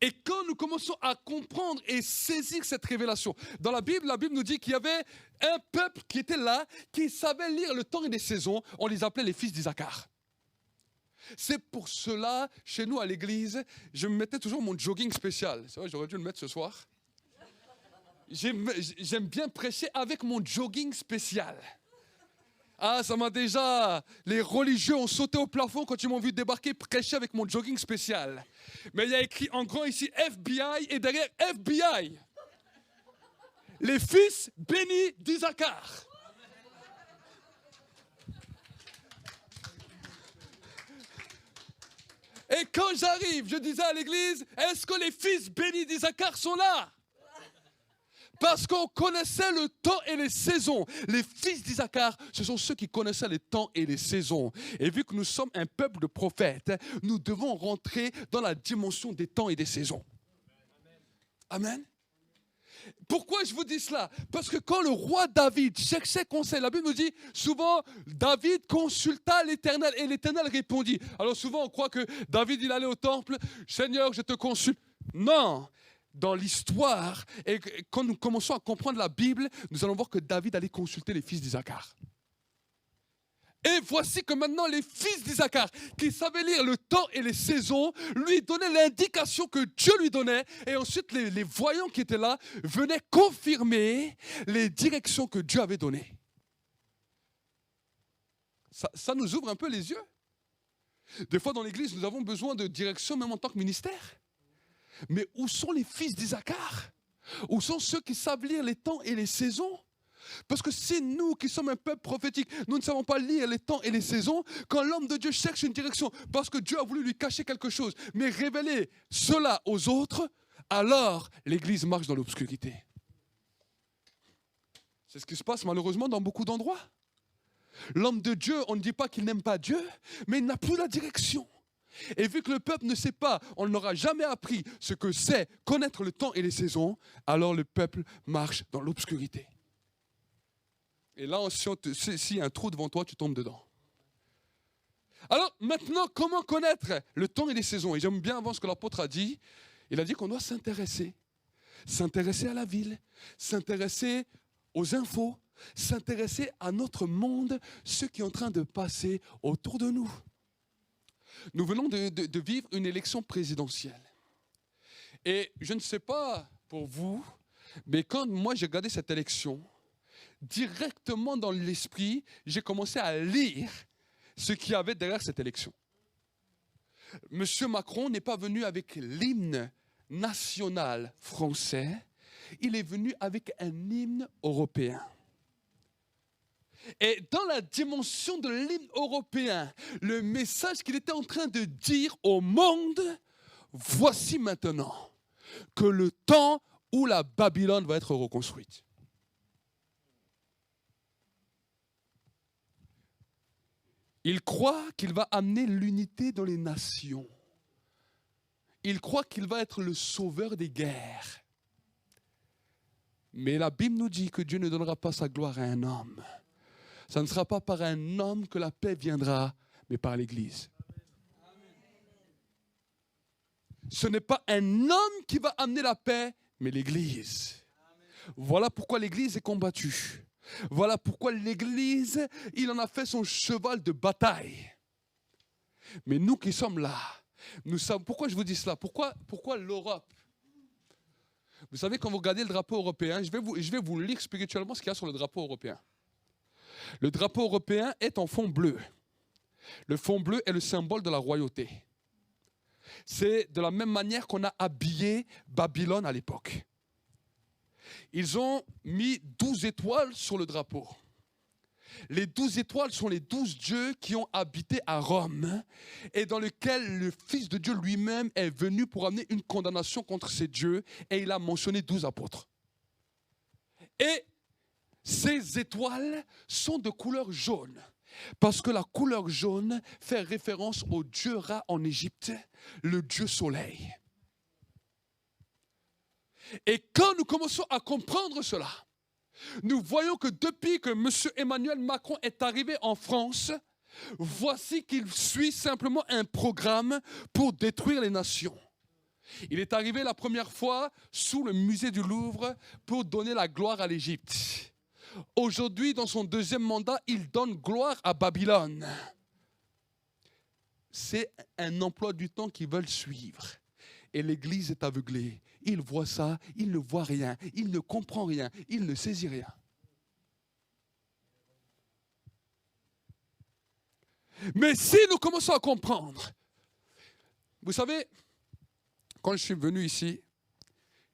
Et quand nous commençons à comprendre et saisir cette révélation, dans la Bible nous dit qu'il y avait un peuple qui était là, qui savait lire le temps et les saisons. On les appelait les fils d'Isaacar. C'est pour cela, chez nous à l'église, je me mettais toujours mon jogging spécial. C'est vrai, j'aurais dû le mettre ce soir. J'aime bien prêcher avec mon jogging spécial. Ah, ça m'a déjà... Les religieux ont sauté au plafond quand ils m'ont vu débarquer prêcher avec mon jogging spécial. Mais il y a écrit en grand ici FBI et derrière FBI. Les fils bénis d'Isaacar. Et quand j'arrive, je disais à l'église, est-ce que les fils bénis d'Isaacar sont là? Parce qu'on connaissait le temps et les saisons. Les fils d'Isaacar, ce sont ceux qui connaissaient les temps et les saisons. Et vu que nous sommes un peuple de prophètes, nous devons rentrer dans la dimension des temps et des saisons. Amen. Pourquoi je vous dis cela? Parce que quand le roi David cherchait conseil, la Bible nous dit souvent, David consulta l'Éternel et l'Éternel répondit. Alors souvent on croit que David il allait au temple, Seigneur je te consulte. Non, dans l'histoire, et quand nous commençons à comprendre la Bible, nous allons voir que David allait consulter les fils d'Isaacar. Et voici que maintenant les fils d'Isaacar, qui savaient lire le temps et les saisons, lui donnaient l'indication que Dieu lui donnait. Et ensuite, les voyants qui étaient là venaient confirmer les directions que Dieu avait données. Ça nous ouvre un peu les yeux. Des fois, dans l'église, nous avons besoin de direction, même en tant que ministère. Mais où sont les fils d'Isaacar? Où sont ceux qui savent lire les temps et les saisons? Parce que c'est nous qui sommes un peuple prophétique. Nous ne savons pas lire les temps et les saisons quand l'homme de Dieu cherche une direction. Parce que Dieu a voulu lui cacher quelque chose. Mais révéler cela aux autres, alors l'Église marche dans l'obscurité. C'est ce qui se passe malheureusement dans beaucoup d'endroits. L'homme de Dieu, on ne dit pas qu'il n'aime pas Dieu, mais il n'a plus la direction. Et vu que le peuple ne sait pas, on n'aura jamais appris ce que c'est connaître le temps et les saisons, alors le peuple marche dans l'obscurité. Et là, s'il y a un trou devant toi, tu tombes dedans. Alors maintenant, comment connaître le temps et les saisons? Et j'aime bien avant ce que l'apôtre a dit. Il a dit qu'on doit s'intéresser. S'intéresser à la ville, s'intéresser aux infos, s'intéresser à notre monde, ce qui est en train de passer autour de nous. Nous venons de vivre une élection présidentielle. Et je ne sais pas pour vous, mais quand moi j'ai regardé cette élection, directement dans l'esprit, j'ai commencé à lire ce qu'il y avait derrière cette élection. Monsieur Macron n'est pas venu avec l'hymne national français, il est venu avec un hymne européen. Et dans la dimension de l'hymne européen, le message qu'il était en train de dire au monde, voici maintenant que le temps où la Babylone va être reconstruite. Il croit qu'il va amener l'unité dans les nations. Il croit qu'il va être le sauveur des guerres. Mais la Bible nous dit que Dieu ne donnera pas sa gloire à un homme. Ça ne sera pas par un homme que la paix viendra, mais par l'Église. Ce n'est pas un homme qui va amener la paix, mais l'Église. Voilà pourquoi l'Église est combattue. Voilà pourquoi l'Église, il en a fait son cheval de bataille. Mais nous qui sommes là, nous savons, pourquoi je vous dis cela? Pourquoi l'Europe? Vous savez, quand vous regardez le drapeau européen, je vais vous lire spirituellement ce qu'il y a sur le drapeau européen. Le drapeau européen est en fond bleu. Le fond bleu est le symbole de la royauté. C'est de la même manière qu'on a habillé Babylone à l'époque. Ils ont mis 12 étoiles sur le drapeau. Les 12 étoiles sont les 12 dieux qui ont habité à Rome et dans lesquels le Fils de Dieu lui-même est venu pour amener une condamnation contre ces dieux et il a mentionné 12 apôtres. Et ces étoiles sont de couleur jaune parce que la couleur jaune fait référence au dieu Ra en Égypte, le dieu soleil. Et quand nous commençons à comprendre cela, nous voyons que depuis que M. Emmanuel Macron est arrivé en France, voici qu'il suit simplement un programme pour détruire les nations. Il est arrivé la première fois sous le musée du Louvre pour donner la gloire à l'Égypte. Aujourd'hui, dans son deuxième mandat, il donne gloire à Babylone. C'est un emploi du temps qu'ils veulent suivre. Et l'Église est aveuglée. Il voit ça, il ne voit rien, il ne comprend rien, il ne saisit rien. Mais si nous commençons à comprendre, vous savez, quand je suis venu ici,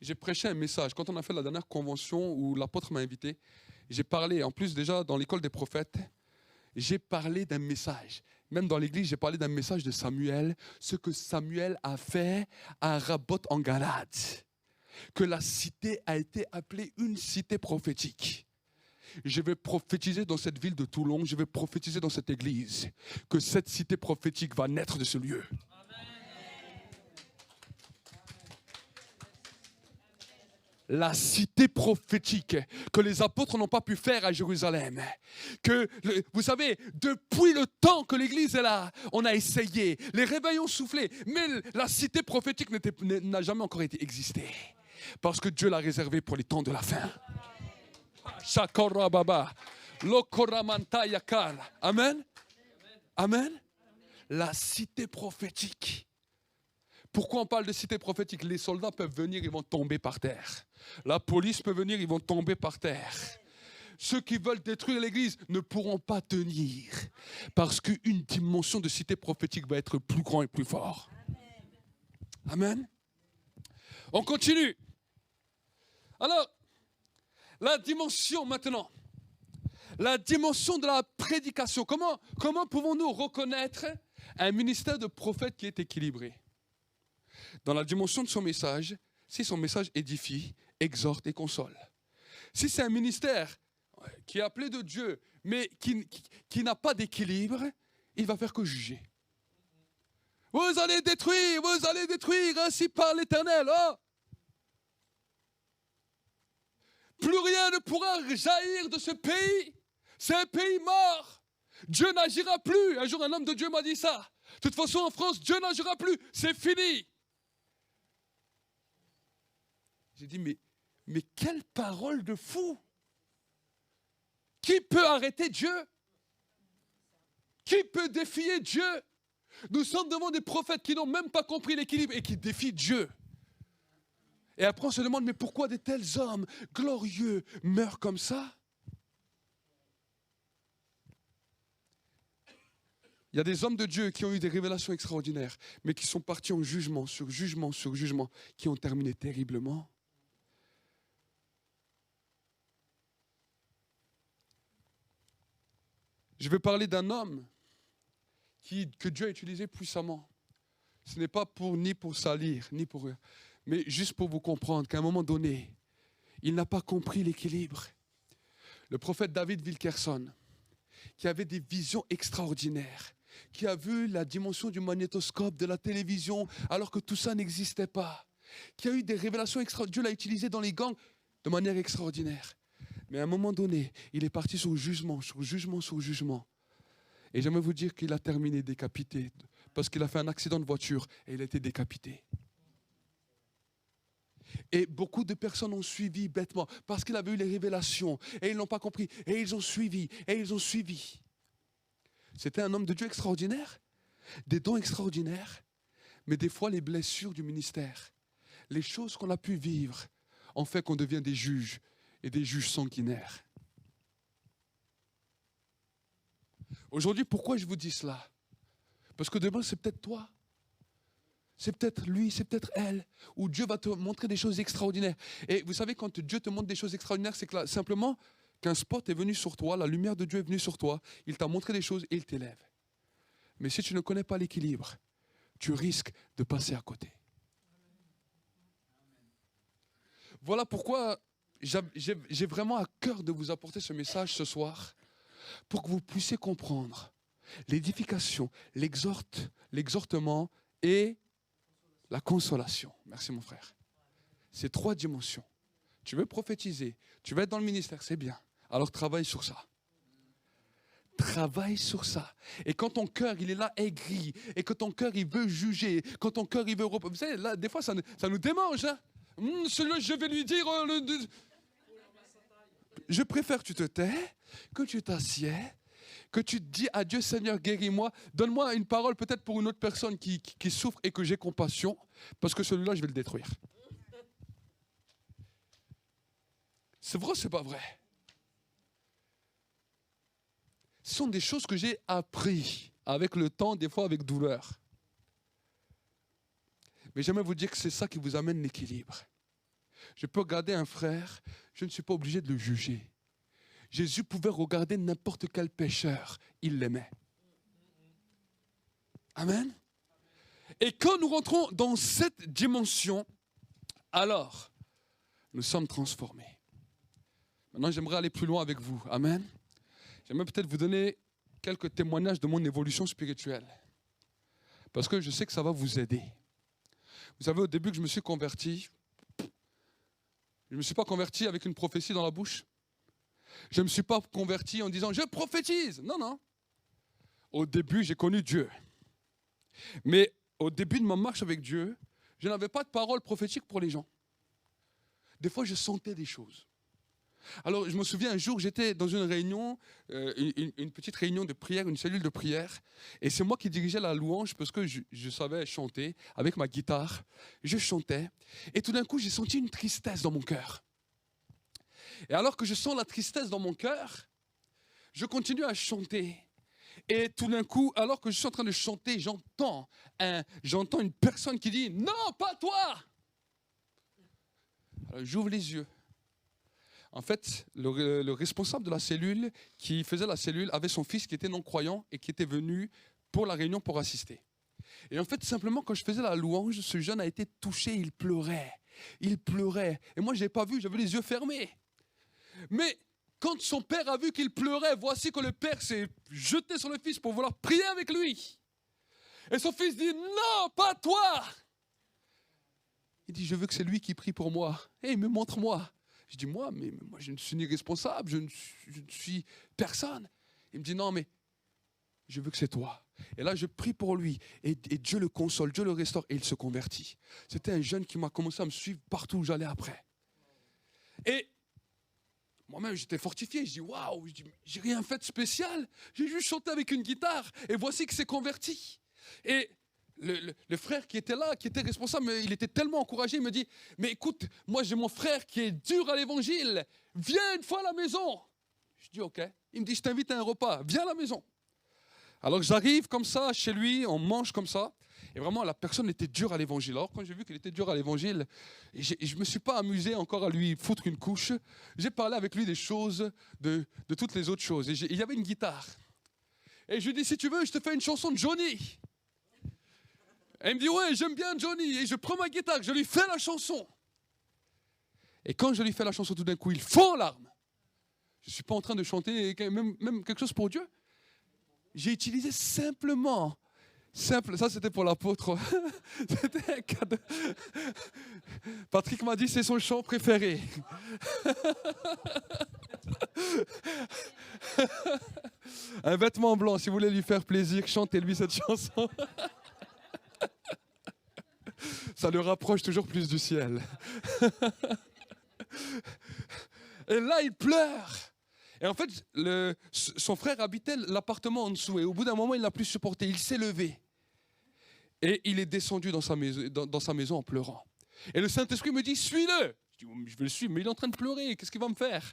j'ai prêché un message. Quand on a fait la dernière convention où l'apôtre m'a invité, j'ai parlé, en plus déjà dans l'école des prophètes, j'ai parlé d'un message. Même dans l'église, j'ai parlé d'un message de Samuel, ce que Samuel a fait à Rabbot en Galade. Que la cité a été appelée une cité prophétique. Je vais prophétiser dans cette ville de Toulon, je vais prophétiser dans cette église, que cette cité prophétique va naître de ce lieu. La cité prophétique que les apôtres n'ont pas pu faire à Jérusalem. Que, vous savez, depuis le temps que l'église est là, on a essayé, les réveils ont soufflé, mais la cité prophétique n'a jamais encore existé. Parce que Dieu l'a réservée pour les temps de la fin. Amen. Amen. La cité prophétique. Pourquoi on parle de cité prophétique? Les soldats peuvent venir, ils vont tomber par terre. La police peut venir, ils vont tomber par terre. Ceux qui veulent détruire l'église ne pourront pas tenir. Parce qu'une dimension de cité prophétique va être plus grand et plus fort. Amen. On continue. Alors, la dimension maintenant la dimension de la prédication. Comment pouvons-nous reconnaître un ministère de prophète qui est équilibré? Dans la dimension de son message, si son message édifie, exhorte et console. Si c'est un ministère qui est appelé de Dieu, mais qui n'a pas d'équilibre, il va faire que juger. Vous allez détruire, ainsi parle l'Éternel. Oh! Plus rien ne pourra jaillir de ce pays. C'est un pays mort. Dieu n'agira plus. Un jour, un homme de Dieu m'a dit ça. De toute façon, en France, Dieu n'agira plus. C'est fini. J'ai dit, mais quelle parole de fou! Qui peut arrêter Dieu? Qui peut défier Dieu? Nous sommes devant des prophètes qui n'ont même pas compris l'équilibre et qui défient Dieu. Et après on se demande, mais pourquoi de tels hommes glorieux meurent comme ça? Il y a des hommes de Dieu qui ont eu des révélations extraordinaires, mais qui sont partis en jugement sur jugement sur jugement, qui ont terminé terriblement. Je vais parler d'un homme que Dieu a utilisé puissamment. Ce n'est pas ni pour salir, ni pour rien, mais juste pour vous comprendre qu'à un moment donné, il n'a pas compris l'équilibre. Le prophète David Wilkerson, qui avait des visions extraordinaires, qui a vu la dimension du magnétoscope, de la télévision, alors que tout ça n'existait pas, qui a eu des révélations extraordinaires, Dieu l'a utilisé dans les gangs de manière extraordinaire. Mais à un moment donné, il est parti sur jugement, sur jugement, sur jugement. Et j'aimerais vous dire qu'il a terminé décapité, parce qu'il a fait un accident de voiture et il a été décapité. Et beaucoup de personnes ont suivi bêtement, parce qu'il avait eu les révélations, et ils n'ont pas compris, et ils ont suivi, et ils ont suivi. C'était un homme de Dieu extraordinaire, des dons extraordinaires, mais des fois les blessures du ministère, les choses qu'on a pu vivre, ont fait qu'on devient des juges, et des juges sanguinaires. Aujourd'hui, pourquoi je vous dis cela? Parce que demain, c'est peut-être toi. C'est peut-être lui, c'est peut-être elle, où Dieu va te montrer des choses extraordinaires. Et vous savez, quand Dieu te montre des choses extraordinaires, c'est que là, simplement qu'un spot est venu sur toi, la lumière de Dieu est venue sur toi, il t'a montré des choses et il t'élève. Mais si tu ne connais pas l'équilibre, tu risques de passer à côté. Voilà pourquoi j'ai vraiment à cœur de vous apporter ce message ce soir, pour que vous puissiez comprendre l'édification, l'exhortement et la consolation. Merci mon frère. C'est 3 dimensions. Tu veux prophétiser, tu veux être dans le ministère, c'est bien. Alors travaille sur ça. Travaille sur ça. Et quand ton cœur, il est là aigri, et que ton cœur, il veut juger, quand ton cœur, il veut... Vous savez, là, des fois, ça nous démange. Hein? Celui-là, je vais lui dire... Je préfère que tu te tais, que tu t'assieds, que tu te dis à Dieu, Seigneur, guéris-moi. Donne-moi une parole peut-être pour une autre personne qui souffre et que j'ai compassion, parce que celui-là, je vais le détruire. C'est vrai ou c'est pas vrai? Ce sont des choses que j'ai apprises avec le temps, des fois avec douleur. Mais j'aimerais vous dire que c'est ça qui vous amène l'équilibre. Je peux regarder un frère, je ne suis pas obligé de le juger. Jésus pouvait regarder n'importe quel pécheur, il l'aimait. Amen. Et quand nous rentrons dans cette dimension, alors, nous sommes transformés. Maintenant, j'aimerais aller plus loin avec vous. Amen. J'aimerais peut-être vous donner quelques témoignages de mon évolution spirituelle. Parce que je sais que ça va vous aider. Vous savez, au début que je me suis converti, je ne me suis pas converti avec une prophétie dans la bouche. Je ne me suis pas converti en disant « je prophétise ». Non, non. Au début, j'ai connu Dieu. Mais au début de ma marche avec Dieu, je n'avais pas de parole prophétique pour les gens. Des fois, je sentais des choses. Alors, je me souviens, un jour, j'étais dans une réunion, une petite réunion de prière, une cellule de prière. Et c'est moi qui dirigeais la louange parce que je savais chanter avec ma guitare. Je chantais. Et tout d'un coup, j'ai senti une tristesse dans mon cœur. Et alors que je sens la tristesse dans mon cœur, je continue à chanter. Et tout d'un coup, alors que je suis en train de chanter, j'entends une personne qui dit « Non, pas toi !» Alors, j'ouvre les yeux. En fait, le responsable de la cellule qui faisait la cellule avait son fils qui était non-croyant et qui était venu pour la réunion pour assister. Et en fait, simplement, quand je faisais la louange, ce jeune a été touché, il pleurait. Il pleurait. Et moi, je n'ai pas vu, j'avais les yeux fermés. Mais quand son père a vu qu'il pleurait, voici que le père s'est jeté sur le fils pour vouloir prier avec lui. Et son fils dit, non, pas toi. Il dit, je veux que c'est lui qui prie pour moi. Et il me montre-moi. Je dis, moi, mais moi, je ne suis ni responsable, je ne suis personne. Il me dit, non, mais je veux que c'est toi. Et là, je prie pour lui. Et Dieu le console, Dieu le restaure. Et il se convertit. C'était un jeune qui m'a commencé à me suivre partout où j'allais après. Et moi-même, j'étais fortifié. Je dis, waouh, j'ai rien fait de spécial. J'ai juste chanté avec une guitare. Et voici qu'il s'est converti. Et le frère qui était là, qui était responsable, il était tellement encouragé. Il me dit, mais écoute, moi, j'ai mon frère qui est dur à l'évangile. Viens une fois à la maison. Je dis, ok. Il me dit, je t'invite à un repas. Viens à la maison. Alors j'arrive comme ça chez lui, on mange comme ça. Et vraiment, la personne était dure à l'évangile. Alors quand j'ai vu qu'il était dur à l'évangile, je ne me suis pas amusé encore à lui foutre une couche. J'ai parlé avec lui des choses, de toutes les autres choses. Et il y avait une guitare. Et je lui dis, si tu veux, je te fais une chanson de Johnny. Et il me dit, ouais, j'aime bien Johnny. Et je prends ma guitare, je lui fais la chanson. Et quand je lui fais la chanson, tout d'un coup, il fond en larmes. Je ne suis pas en train de chanter même quelque chose pour Dieu. J'ai utilisé simplement, ça c'était pour l'apôtre, c'était un cadeau. Patrick m'a dit c'est son chant préféré. Un vêtement blanc, si vous voulez lui faire plaisir, chantez-lui cette chanson. Ça le rapproche toujours plus du ciel. Et là il pleure. Et en fait, son frère habitait l'appartement en dessous. Et au bout d'un moment, il n'a plus supporté. Il s'est levé. Et il est descendu dans sa maison en pleurant. Et le Saint-Esprit me dit, suis-le. Je dis, je vais le suivre, mais il est en train de pleurer. Qu'est-ce qu'il va me faire?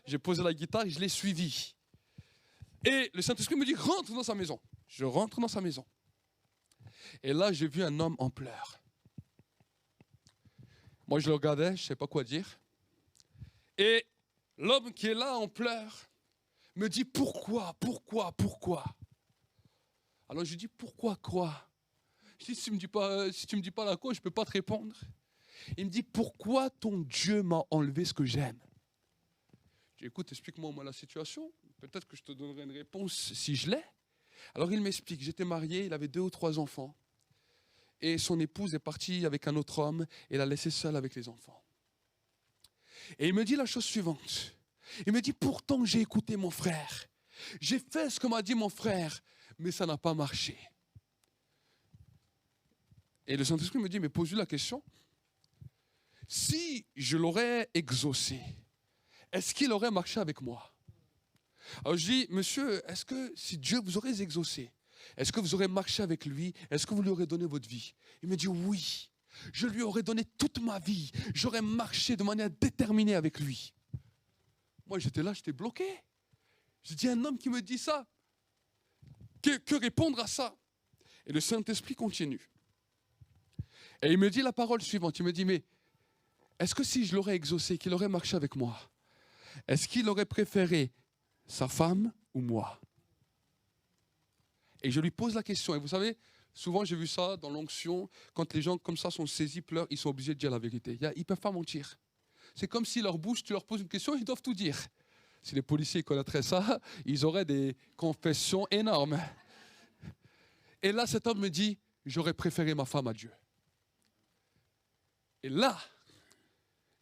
J'ai posé la guitare et je l'ai suivi. Et le Saint-Esprit me dit, rentre dans sa maison. Je rentre dans sa maison. Et là, j'ai vu un homme en pleurs. Moi, je le regardais, je ne sais pas quoi dire. Et l'homme qui est là en pleurs me dit pourquoi? Alors je lui dis pourquoi quoi? Je dis si tu me dis pas la cause, je ne peux pas te répondre. Il me dit pourquoi ton Dieu m'a enlevé ce que j'aime? Je dis écoute, explique-moi moi la situation. Peut-être que je te donnerai une réponse si je l'ai. Alors il m'explique, j'étais marié, il avait 2 ou 3 enfants. Et son épouse est partie avec un autre homme et l'a laissé seul avec les enfants. Et il me dit la chose suivante. Il me dit, pourtant j'ai écouté mon frère. J'ai fait ce que m'a dit mon frère, mais ça n'a pas marché. Et le Saint-Esprit me dit, mais pose-lui la question. Si je l'aurais exaucé, est-ce qu'il aurait marché avec moi? Alors je dis, monsieur, est-ce que si Dieu vous aurait exaucé, est-ce que vous aurez marché avec lui? Est-ce que vous lui aurez donné votre vie? Il me dit, oui. Je lui aurais donné toute ma vie. J'aurais marché de manière déterminée avec lui. Moi, j'étais là, j'étais bloqué. J'ai dit, un homme qui me dit ça, que répondre à ça? Et le Saint-Esprit continue. Et il me dit la parole suivante. Il me dit, mais est-ce que si je l'aurais exaucé, qu'il aurait marché avec moi, est-ce qu'il aurait préféré sa femme ou moi? Et je lui pose la question. Et vous savez, souvent j'ai vu ça dans l'onction, quand les gens comme ça sont saisis, pleurent, ils sont obligés de dire la vérité. Ils ne peuvent pas mentir. C'est comme si leur bouche, tu leur poses une question, ils doivent tout dire. Si les policiers connaîtraient ça, ils auraient des confessions énormes. Et là, cet homme me dit, j'aurais préféré ma femme à Dieu. Et là,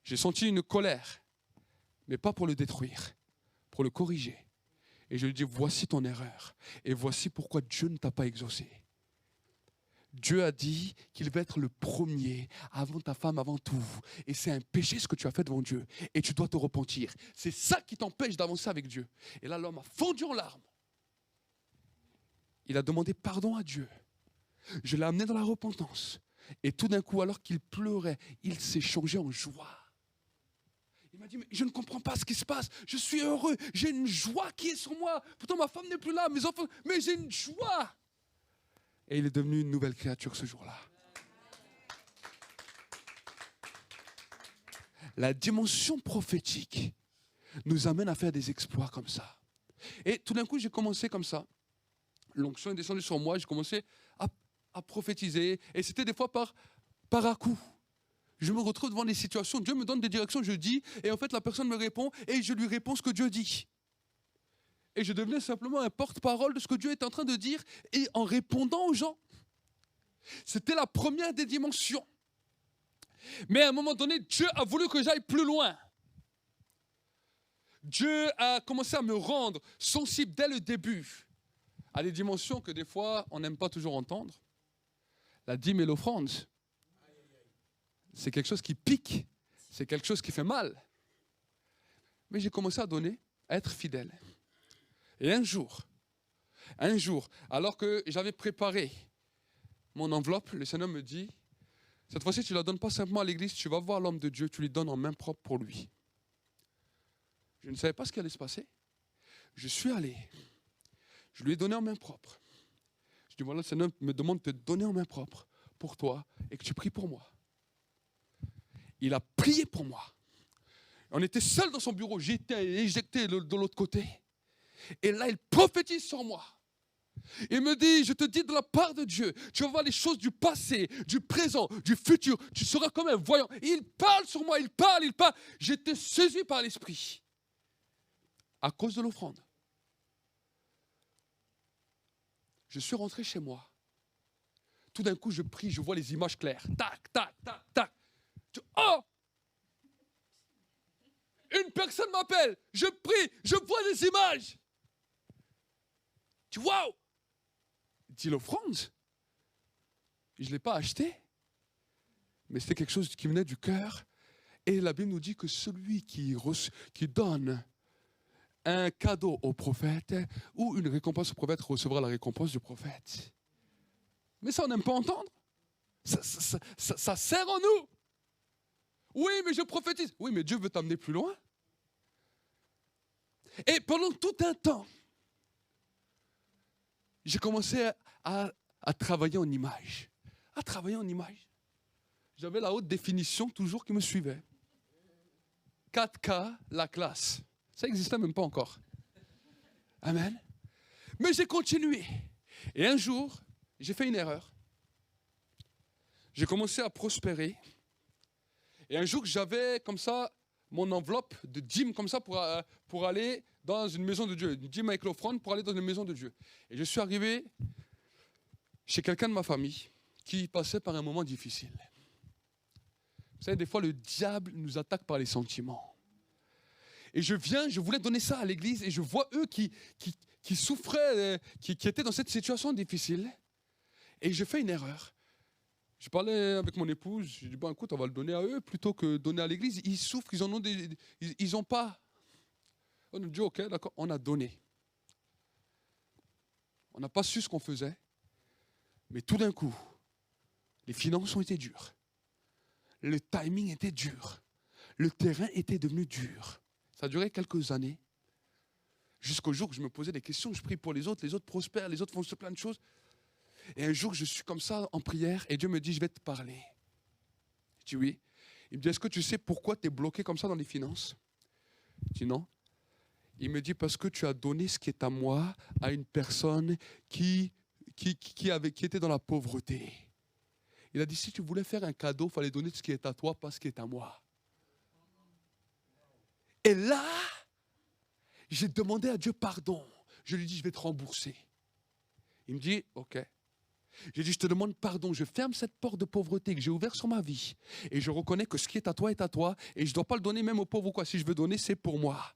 j'ai senti une colère, mais pas pour le détruire, pour le corriger. Et je lui dis, voici ton erreur. Et voici pourquoi Dieu ne t'a pas exaucé. Dieu a dit qu'il va être le premier avant ta femme, avant tout. Et c'est un péché ce que tu as fait devant Dieu. Et tu dois te repentir. C'est ça qui t'empêche d'avancer avec Dieu. Et là, l'homme a fondu en larmes. Il a demandé pardon à Dieu. Je l'ai amené dans la repentance. Et tout d'un coup, alors qu'il pleurait, il s'est changé en joie. Il m'a dit, mais je ne comprends pas ce qui se passe. Je suis heureux. J'ai une joie qui est sur moi. Pourtant, ma femme n'est plus là, mes enfants, mais j'ai une joie. Et il est devenu une nouvelle créature ce jour-là. La dimension prophétique nous amène à faire des exploits comme ça. Et tout d'un coup, j'ai commencé comme ça. L'onction est descendue sur moi, j'ai commencé à prophétiser. Et c'était des fois par à-coup. Je me retrouve devant des situations, Dieu me donne des directions, je dis, et en fait la personne me répond, et je lui réponds ce que Dieu dit. Et je devenais simplement un porte-parole de ce que Dieu est en train de dire, et en répondant aux gens. C'était la première des dimensions. Mais à un moment donné, Dieu a voulu que j'aille plus loin. Dieu a commencé à me rendre sensible dès le début à des dimensions que des fois on n'aime pas toujours entendre. La dîme et l'offrande. C'est quelque chose qui pique, c'est quelque chose qui fait mal. Mais j'ai commencé à donner, à être fidèle. Et un jour, alors que j'avais préparé mon enveloppe, le Seigneur me dit, cette fois-ci tu ne la donnes pas simplement à l'église, tu vas voir l'homme de Dieu, tu lui donnes en main propre pour lui. Je ne savais pas ce qui allait se passer. Je suis allé, je lui ai donné en main propre. Je dis voilà, le Seigneur me demande de te donner en main propre pour toi et que tu pries pour moi. Il a prié pour moi. On était seuls dans son bureau. J'étais éjecté de l'autre côté. Et là, il prophétise sur moi. Il me dit, je te dis de la part de Dieu, tu vas voir les choses du passé, du présent, du futur. Tu seras comme un voyant. Et il parle sur moi, il parle. J'étais saisi par l'Esprit. À cause de l'offrande. Je suis rentré chez moi. Tout d'un coup, je prie, je vois les images claires. Tac, tac, tac, tac. Oh! Une personne m'appelle, je prie, je vois des images. Tu vois? Dis l'offrande. Je ne l'ai pas acheté, mais c'était quelque chose qui venait du cœur. Et la Bible nous dit que celui qui donne un cadeau au prophète ou une récompense au prophète recevra la récompense du prophète. Mais ça, on n'aime pas entendre. Ça sert en nous. Oui, mais je prophétise. Oui, mais Dieu veut t'amener plus loin. Et pendant tout un temps, j'ai commencé à travailler en image. À travailler en image. J'avais la haute définition toujours qui me suivait. 4K, la classe. Ça n'existait même pas encore. Amen. Mais j'ai continué. Et un jour, j'ai fait une erreur. J'ai commencé à prospérer. Et un jour, j'avais comme ça mon enveloppe de dîmes comme ça pour aller dans une maison de Dieu. Une dîme avec l'offrande pour aller dans une maison de Dieu. Et je suis arrivé chez quelqu'un de ma famille qui passait par un moment difficile. Vous savez, des fois, le diable nous attaque par les sentiments. Et je voulais donner ça à l'église et je vois eux qui souffraient, qui étaient dans cette situation difficile. Et je fais une erreur. Je parlais avec mon épouse, je dis, bon écoute, on va le donner à eux plutôt que donner à l'église. Ils souffrent, ils n'ont pas. On a dit, ok, d'accord, on a donné. On n'a pas su ce qu'on faisait, mais tout d'un coup, les finances ont été dures. Le timing était dur. Le terrain était devenu dur. Ça a duré quelques années, jusqu'au jour où je me posais des questions, je prie pour les autres prospèrent, les autres font plein de choses. Et un jour, je suis comme ça en prière et Dieu me dit, je vais te parler. Je dis oui. Il me dit, est-ce que tu sais pourquoi tu es bloqué comme ça dans les finances? Je dis non. Il me dit, parce que tu as donné ce qui est à moi à une personne qui était dans la pauvreté. Il a dit, si tu voulais faire un cadeau, il fallait donner ce qui est à toi, pas ce qui est à moi. Et là, j'ai demandé à Dieu pardon. Je lui dis, je vais te rembourser. Il me dit, ok. J'ai dit, je te demande pardon, je ferme cette porte de pauvreté que j'ai ouverte sur ma vie. Et je reconnais que ce qui est à toi, et je ne dois pas le donner même aux pauvres ou quoi. Si je veux donner, c'est pour moi.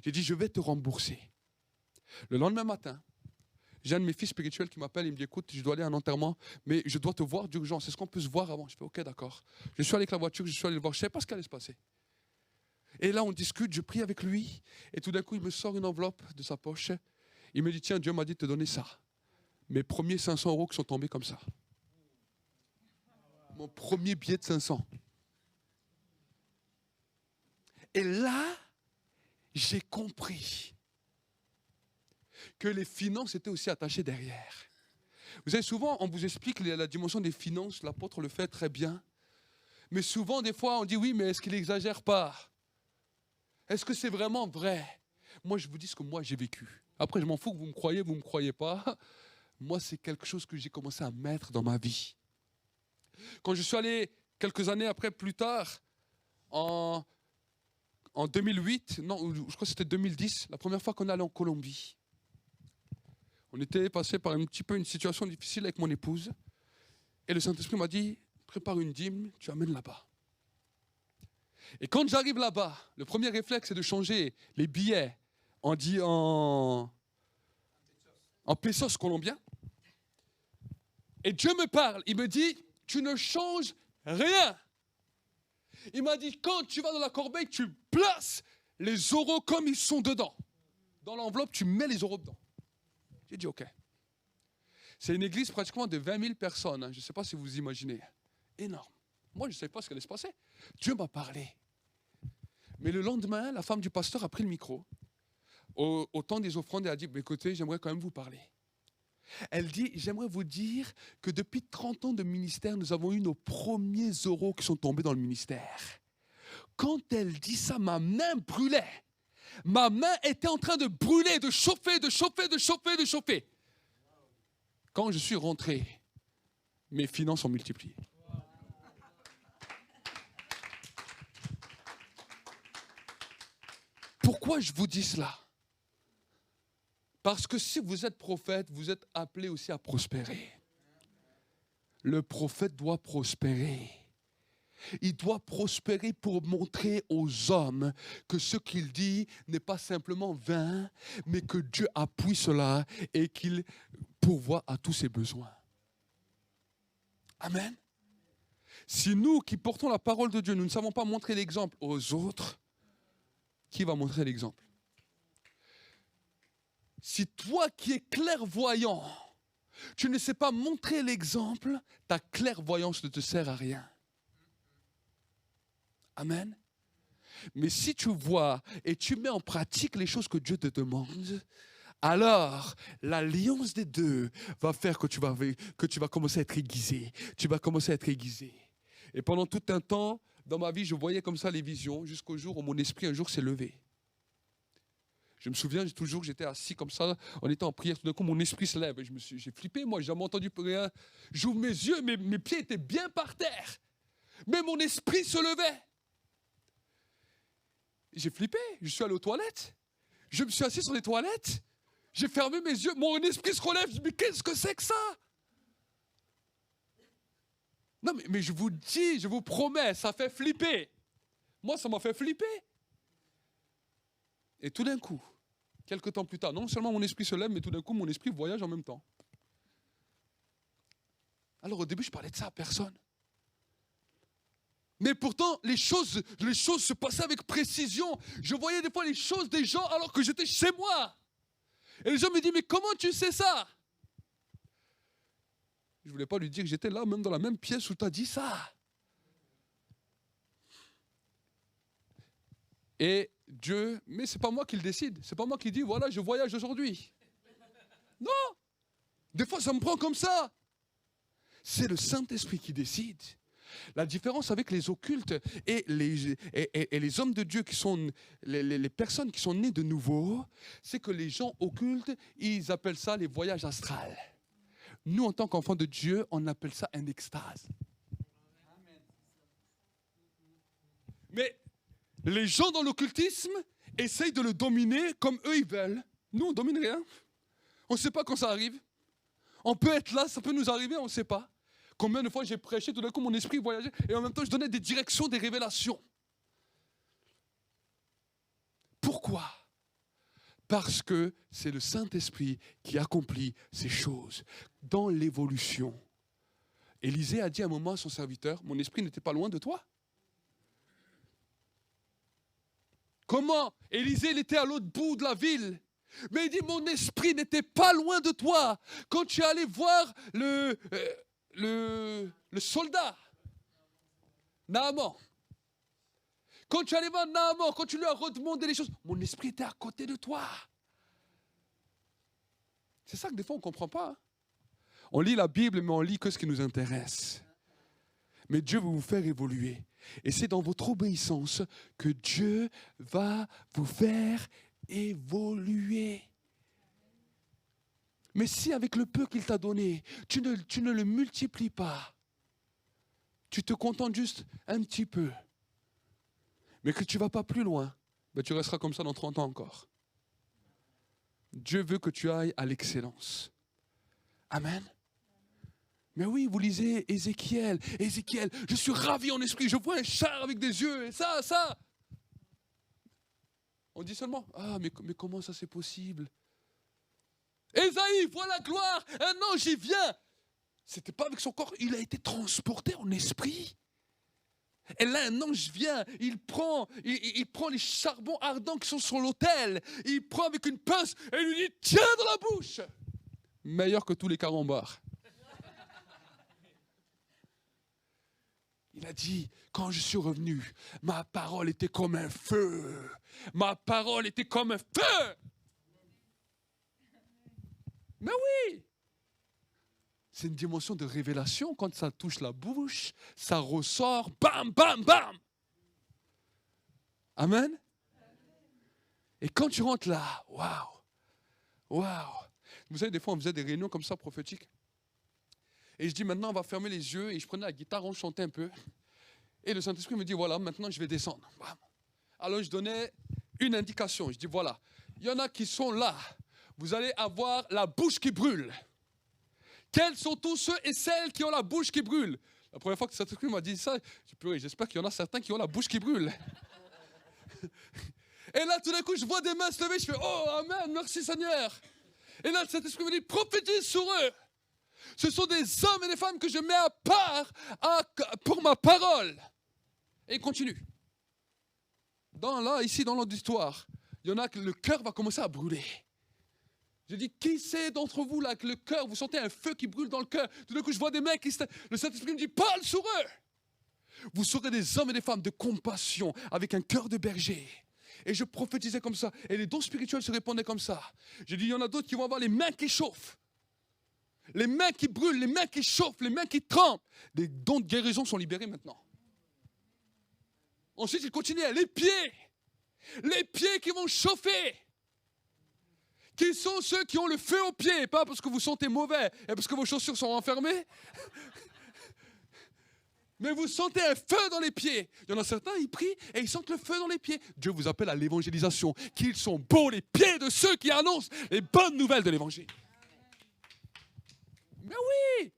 J'ai dit, je vais te rembourser. Le lendemain matin, j'ai un de mes fils spirituels qui m'appelle, il me dit, écoute, je dois aller à un enterrement, mais je dois te voir d'urgence. Est-ce qu'on peut se voir avant? Je fais, ok, d'accord. Je suis allé avec la voiture, je suis allé le voir, je ne savais pas ce qui allait se passer. Et là, on discute, je prie avec lui, et tout d'un coup, il me sort une enveloppe de sa poche. Il me dit, tiens, Dieu m'a dit de te donner ça. Mes premiers 500 € qui sont tombés comme ça. Mon premier billet de 500. Et là, j'ai compris que les finances étaient aussi attachées derrière. Vous savez, souvent, on vous explique la dimension des finances, l'apôtre le fait très bien. Mais souvent, des fois, on dit oui, mais est-ce qu'il n'exagère pas? Est-ce que c'est vraiment vrai? Moi, je vous dis ce que moi j'ai vécu. Après, je m'en fous que vous me croyez pas. Moi, c'est quelque chose que j'ai commencé à mettre dans ma vie. Quand je suis allé, quelques années après, plus tard, en 2008, non, je crois que c'était 2010, la première fois qu'on est allé en Colombie. On était passé par un petit peu une situation difficile avec mon épouse. Et le Saint-Esprit m'a dit, prépare une dîme, tu amènes là-bas. Et quand j'arrive là-bas, le premier réflexe, c'est de changer les billets en pesos colombiens. Et Dieu me parle, il me dit, tu ne changes rien. Il m'a dit, quand tu vas dans la corbeille, tu places les euros comme ils sont dedans. Dans l'enveloppe, tu mets les euros dedans. J'ai dit, OK. C'est une église pratiquement de 20 000 personnes. Hein. Je ne sais pas si vous imaginez. Énorme. Moi, je ne savais pas ce qui allait se passer. Dieu m'a parlé. Mais le lendemain, la femme du pasteur a pris le micro. Au temps des offrandes, elle a dit, écoutez, j'aimerais quand même vous parler. Elle dit, j'aimerais vous dire que depuis 30 ans de ministère, nous avons eu nos premiers euros qui sont tombés dans le ministère. Quand elle dit ça, ma main brûlait. Ma main était en train de brûler, de chauffer, de chauffer, de chauffer, de chauffer. Quand je suis rentré, mes finances ont multiplié. Pourquoi je vous dis cela? Parce que si vous êtes prophète, vous êtes appelé aussi à prospérer. Le prophète doit prospérer. Il doit prospérer pour montrer aux hommes que ce qu'il dit n'est pas simplement vain, mais que Dieu appuie cela et qu'il pourvoit à tous ses besoins. Amen. Si nous qui portons la parole de Dieu, nous ne savons pas montrer l'exemple aux autres, qui va montrer l'exemple? Si toi qui es clairvoyant, tu ne sais pas montrer l'exemple, ta clairvoyance ne te sert à rien. Amen. Mais si tu vois et tu mets en pratique les choses que Dieu te demande, alors l'alliance des deux va faire que tu vas commencer à être aiguisé. Tu vas commencer à être aiguisé. Et pendant tout un temps, dans ma vie, je voyais comme ça les visions, jusqu'au jour où mon esprit un jour s'est levé. Je me souviens toujours, j'étais assis comme ça, on était en prière, tout d'un coup mon esprit se lève. Et j'ai flippé, moi, j'ai jamais entendu rien. J'ouvre mes yeux, mes pieds étaient bien par terre. Mais mon esprit se levait. J'ai flippé, je suis allé aux toilettes. Je me suis assis sur les toilettes. J'ai fermé mes yeux, mon esprit se relève. Je dis, mais qu'est-ce que c'est que ça? Non, mais je vous dis, je vous promets, ça fait flipper. Moi, ça m'a fait flipper. Et tout d'un coup, quelques temps plus tard, non seulement mon esprit se lève, mais tout d'un coup, mon esprit voyage en même temps. Alors au début, je parlais de ça à personne. Mais pourtant, les choses se passaient avec précision. Je voyais des fois les choses des gens alors que j'étais chez moi. Et les gens me disent, mais comment tu sais ça? Je ne voulais pas lui dire que j'étais là, même dans la même pièce où tu as dit ça. Et Dieu, mais ce n'est pas moi qui le décide. Ce n'est pas moi qui dis, voilà, je voyage aujourd'hui. Non. Des fois, ça me prend comme ça. C'est le Saint-Esprit qui décide. La différence avec les occultes et les hommes de Dieu qui sont les personnes qui sont nées de nouveau, c'est que les gens occultes, ils appellent ça les voyages astrales. Nous, en tant qu'enfants de Dieu, on appelle ça un extase. Mais les gens dans l'occultisme essayent de le dominer comme eux ils veulent. Nous, on ne domine rien. On ne sait pas quand ça arrive. On peut être là, ça peut nous arriver, on ne sait pas. Combien de fois j'ai prêché, tout d'un coup mon esprit voyageait et en même temps je donnais des directions, des révélations. Pourquoi? Parce que c'est le Saint-Esprit qui accomplit ces choses dans l'évolution. Élisée a dit à un moment à son serviteur, mon esprit n'était pas loin de toi. Comment? Élisée, il était à l'autre bout de la ville. Mais il dit, mon esprit n'était pas loin de toi. Quand tu es allé voir le soldat, Naaman. Quand tu es allé voir Naaman, quand tu lui as redemandé les choses, mon esprit était à côté de toi. C'est ça que des fois on ne comprend pas. Hein? On lit la Bible, mais on lit que ce qui nous intéresse. Mais Dieu veut vous faire évoluer. Et c'est dans votre obéissance que Dieu va vous faire évoluer. Mais si avec le peu qu'il t'a donné, tu ne le multiplies pas, tu te contentes juste un petit peu, mais que tu ne vas pas plus loin, ben tu resteras comme ça dans 30 ans encore. Dieu veut que tu ailles à l'excellence. Amen. Mais oui, vous lisez Ézéchiel, je suis ravi en esprit, je vois un char avec des yeux, et ça. On dit seulement, ah, mais comment ça c'est possible? Ésaïe, vois la gloire, un ange y vient. C'était pas avec son corps, il a été transporté en esprit. Et là, un ange vient, il prend les charbons ardents qui sont sur l'autel, il prend avec une pince et il lui dit, tiens dans la bouche. Meilleur que tous les carambars. Il a dit, quand je suis revenu, ma parole était comme un feu. Ma parole était comme un feu. Mais oui, c'est une dimension de révélation. Quand ça touche la bouche, ça ressort, bam, bam, bam. Amen. Et quand tu rentres là, waouh. Vous savez, des fois, on faisait des réunions comme ça prophétiques. Et je dis, maintenant, on va fermer les yeux. Et je prenais la guitare, on chantait un peu. Et le Saint-Esprit me dit, voilà, maintenant, je vais descendre. Alors, je donnais une indication. Je dis, voilà, il y en a qui sont là. Vous allez avoir la bouche qui brûle. Quels sont tous ceux et celles qui ont la bouche qui brûle? La première fois que Saint-Esprit m'a dit ça, j'ai pleuré. J'espère qu'il y en a certains qui ont la bouche qui brûle. Et là, tout d'un coup, je vois des mains se lever. Je fais, oh, amen, merci Seigneur. Et là, le Saint-Esprit me dit, prophétise sur eux. Ce sont des hommes et des femmes que je mets à part pour ma parole. Et il continue. Ici, dans l'auditoire, il y en a que le cœur va commencer à brûler. Je dis, qui c'est d'entre vous là que le cœur, vous sentez un feu qui brûle dans le cœur? Tout d'un coup, je vois des mecs le Saint-Esprit me dit, parle sur eux. Vous serez des hommes et des femmes de compassion, avec un cœur de berger. Et je prophétisais comme ça. Et les dons spirituels se répandaient comme ça. J'ai dit, il y en a d'autres qui vont avoir les mains qui chauffent. Les mains qui brûlent, les mains qui chauffent, les mains qui tremblent. Des dons de guérison sont libérés maintenant. Ensuite, il continuait, les pieds qui vont chauffer. Qui sont ceux qui ont le feu aux pieds, pas parce que vous sentez mauvais et parce que vos chaussures sont enfermées. Mais vous sentez un feu dans les pieds. Il y en a certains, ils prient et ils sentent le feu dans les pieds. Dieu vous appelle à l'évangélisation. Qu'ils sont beaux les pieds de ceux qui annoncent les bonnes nouvelles de l'évangile. Mais oui!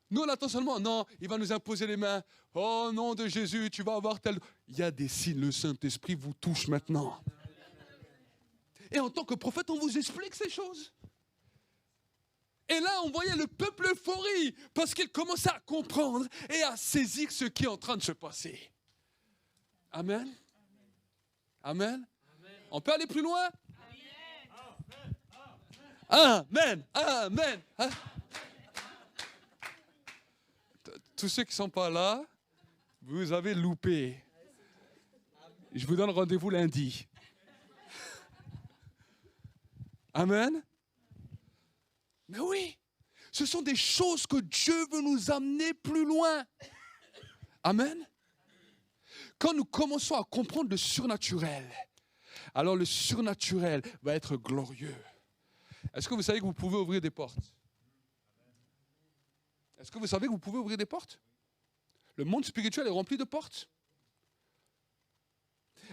Nous, on attend seulement, non, il va nous imposer les mains. Oh, nom de Jésus, tu vas avoir tel... Il y a des signes, le Saint-Esprit vous touche maintenant. Et en tant que prophète, on vous explique ces choses. Et là, on voyait le peuple euphorie, parce qu'il commençait à comprendre et à saisir ce qui est en train de se passer. Amen. Amen. On peut aller plus loin? Amen. Amen. Tous ceux qui ne sont pas là, vous avez loupé. Je vous donne rendez-vous lundi. Amen. Mais oui, ce sont des choses que Dieu veut nous amener plus loin. Amen. Quand nous commençons à comprendre le surnaturel, alors le surnaturel va être glorieux. Est-ce que vous savez que vous pouvez ouvrir des portes? Est-ce que vous savez que vous pouvez ouvrir des portes? Le monde spirituel est rempli de portes.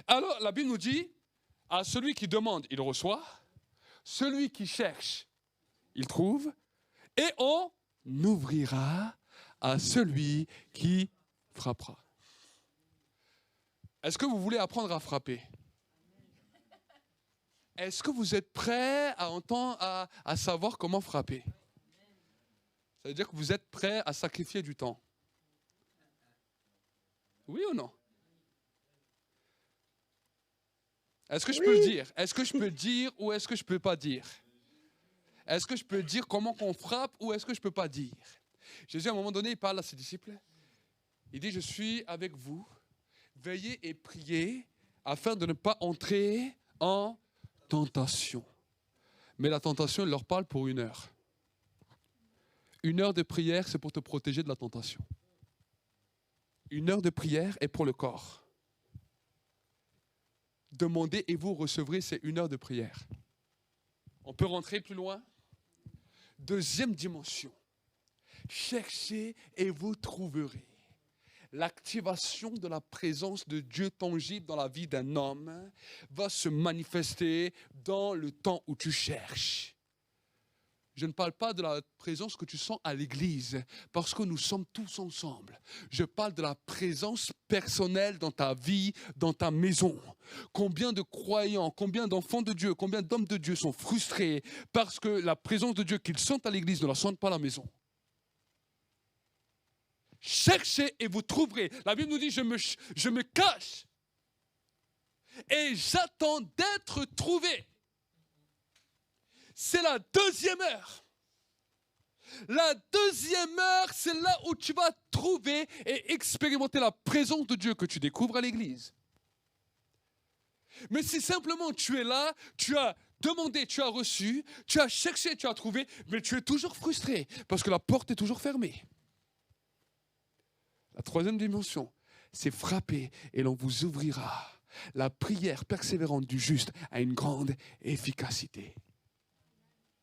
Alors la Bible nous dit, à celui qui demande, il reçoit. Celui qui cherche, il trouve. Et on ouvrira à celui qui frappera. Est-ce que vous voulez apprendre à frapper? Est-ce que vous êtes prêt à entendre, à savoir comment frapper? Ça veut dire que vous êtes prêt à sacrifier du temps. Oui ou non? Est-ce que je peux le dire? Est-ce que je peux dire ou est-ce que je ne peux pas dire? Est-ce que je peux dire comment qu'on frappe ou est-ce que je ne peux pas dire? Jésus, à un moment donné, il parle à ses disciples. Il dit, je suis avec vous. Veillez et priez afin de ne pas entrer en tentation. Mais la tentation, il leur parle pour 1 heure. 1 heure de prière, c'est pour te protéger de la tentation. 1 heure de prière est pour le corps. Demandez et vous recevrez, c'est 1 heure de prière. On peut rentrer plus loin. Deuxième dimension. Cherchez et vous trouverez. L'activation de la présence de Dieu tangible dans la vie d'un homme va se manifester dans le temps où tu cherches. Je ne parle pas de la présence que tu sens à l'église, parce que nous sommes tous ensemble. Je parle de la présence personnelle dans ta vie, dans ta maison. Combien de croyants, combien d'enfants de Dieu, combien d'hommes de Dieu sont frustrés parce que la présence de Dieu qu'ils sentent à l'église ne la sentent pas à la maison. Cherchez et vous trouverez. La Bible nous dit, je me cache et j'attends d'être trouvé. C'est la deuxième heure. La deuxième heure, c'est là où tu vas trouver et expérimenter la présence de Dieu que tu découvres à l'église. Mais si simplement tu es là, tu as demandé, tu as reçu, tu as cherché, tu as trouvé, mais tu es toujours frustré parce que la porte est toujours fermée. La troisième dimension, c'est frapper et l'on vous ouvrira. La prière persévérante du juste a une grande efficacité.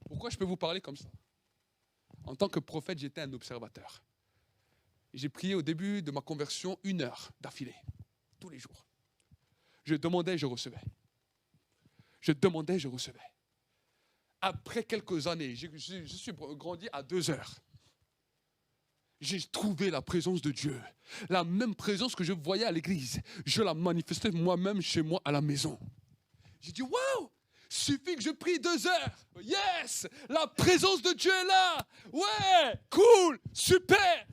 Pourquoi je peux vous parler comme ça? En tant que prophète, j'étais un observateur. J'ai prié au début de ma conversion 1 heure d'affilée, tous les jours. Je demandais, je recevais. Je demandais, je recevais. Après quelques années, je suis grandi à 2 heures. J'ai trouvé la présence de Dieu. La même présence que je voyais à l'église. Je la manifestais moi-même chez moi à la maison. J'ai dit, waouh! Suffit que je prie 2 heures. Yes! La présence de Dieu est là. Ouais! Cool! Super!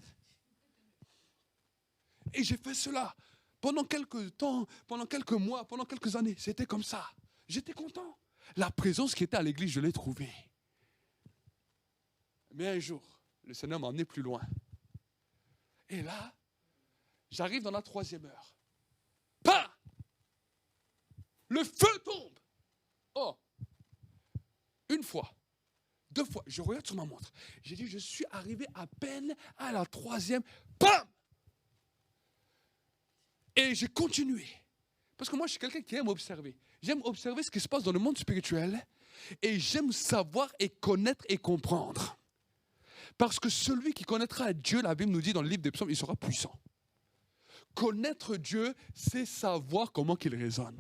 Et j'ai fait cela pendant quelques temps, pendant quelques mois, pendant quelques années. C'était comme ça. J'étais content. La présence qui était à l'église, je l'ai trouvée. Mais un jour, le Seigneur m'a emmené plus loin. Et là, j'arrive dans la 3e heure. Pah! Le feu tombe. Oh, 1 fois, 2 fois, je regarde sur ma montre. J'ai dit, je suis arrivé à peine à la 3e. Bam! Et j'ai continué. Parce que moi, je suis quelqu'un qui aime observer. J'aime observer ce qui se passe dans le monde spirituel. Et j'aime savoir et connaître et comprendre. Parce que celui qui connaîtra Dieu, la Bible nous dit dans le livre des Psaumes, il sera puissant. Connaître Dieu, c'est savoir comment il résonne.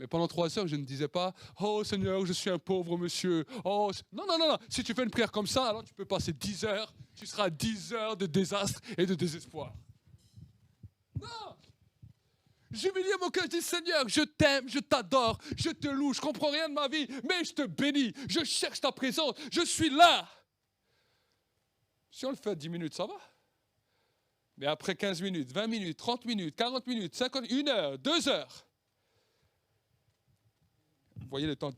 Mais pendant 3 heures, je ne disais pas « Oh Seigneur, je suis un pauvre monsieur. Oh, non, non, non, non. Si tu fais une prière comme ça, alors tu peux passer 10 heures. Tu seras 10 heures de désastre et de désespoir. Non. Je me dis à mon cœur, je dis Seigneur, je t'aime, je t'adore, je te loue, je ne comprends rien de ma vie, mais je te bénis. Je cherche ta présence, je suis là. Si on le fait 10 minutes, ça va. Mais après 15 minutes, 20 minutes, 30 minutes, 40 minutes, 50, 1 heure, 2 heures, vous voyez le temps.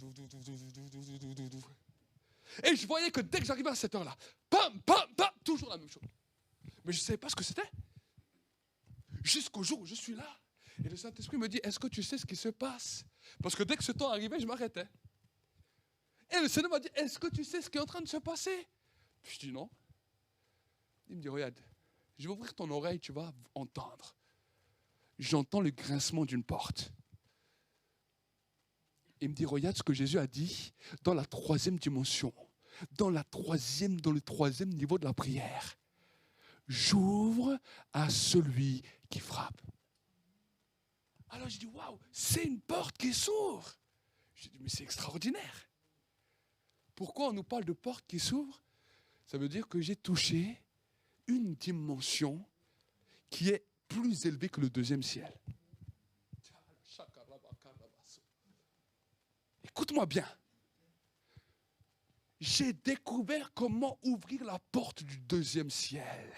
Et je voyais que dès que j'arrivais à cette heure-là, bam, bam, bam, toujours la même chose. Mais je ne savais pas ce que c'était. Jusqu'au jour où je suis là. Et le Saint-Esprit me dit, est-ce que tu sais ce qui se passe? Parce que dès que ce temps arrivait, je m'arrêtais. Et le Seigneur m'a dit, est-ce que tu sais ce qui est en train de se passer? Je dis non. Il me dit, regarde, je vais ouvrir ton oreille, tu vas entendre. J'entends le grincement d'une porte. Il me dit, regarde ce que Jésus a dit dans la 3e dimension, dans le 3e niveau de la prière. J'ouvre à celui qui frappe. Alors je dis, waouh, c'est une porte qui s'ouvre. Je dis, mais c'est extraordinaire. Pourquoi on nous parle de porte qui s'ouvre? Ça veut dire que j'ai touché une dimension qui est plus élevée que le 2e ciel. Écoute-moi bien. J'ai découvert comment ouvrir la porte du 2e ciel.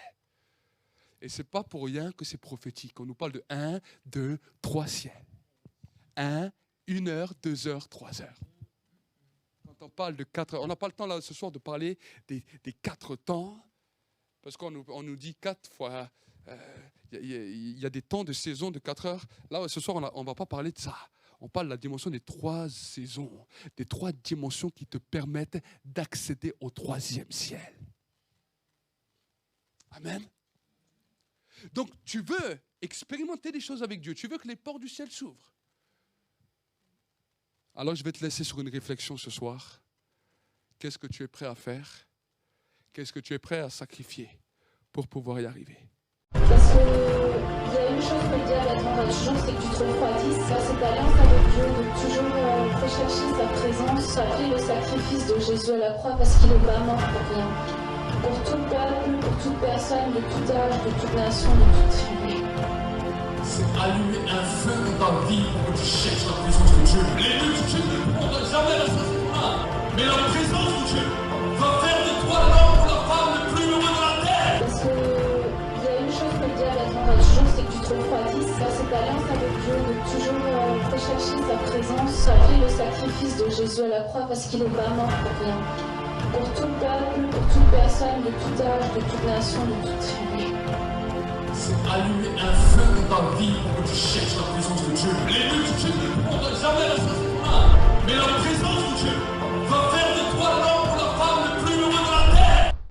Et ce n'est pas pour rien que c'est prophétique. On nous parle de 1, 2, 3 ciels. 1 heure, 2 heures, 3 heures. Quand on parle de 4 heures, on n'a pas le temps là ce soir de parler des 4 temps, parce qu'on nous dit 4 fois, il y a des temps de saison de 4 heures. Là, ce soir, on ne va pas parler de ça. On parle de la dimension des 3 saisons, des 3 dimensions qui te permettent d'accéder au 3e ciel. Amen. Donc tu veux expérimenter des choses avec Dieu. Tu veux que les portes du ciel s'ouvrent. Alors je vais te laisser sur une réflexion ce soir. Qu'est-ce que tu es prêt à faire? Qu'est-ce que tu es prêt à sacrifier pour pouvoir y arriver? Parce qu'il y a une chose que le diable attendra toujours, c'est que tu te refroidisses à cette alliance avec Dieu, de toujours rechercher sa présence, appeler le sacrifice de Jésus à la croix, parce qu'il n'est pas mort pour rien. Pour tout peuple, pour toute personne, de tout âge, de toute nation, de toute tribu. C'est allumer un feu dans ta vie pour que tu cherches la présence de Dieu. Les multitudes ne pourront jamais la satisfaire, mais la présence de Dieu va faire de toi l'homme ou la femme le plus heureux de la terre. Parce qu'il y a une chose que le diable attendra toujours, c'est que tu te refroidisses à cette alliance avec Dieu, de toujours rechercher sa présence, appeler le sacrifice de Jésus à la croix, parce qu'il n'est pas mort pour rien. Pour tout peuple, pour toute personne, de tout âge, de toute nation, de toute tribu. C'est allumer un feu dans ta vie pour que tu cherches la présence de Dieu. Les multitudes ne pourront jamais la satisfaire, mais la présence de Dieu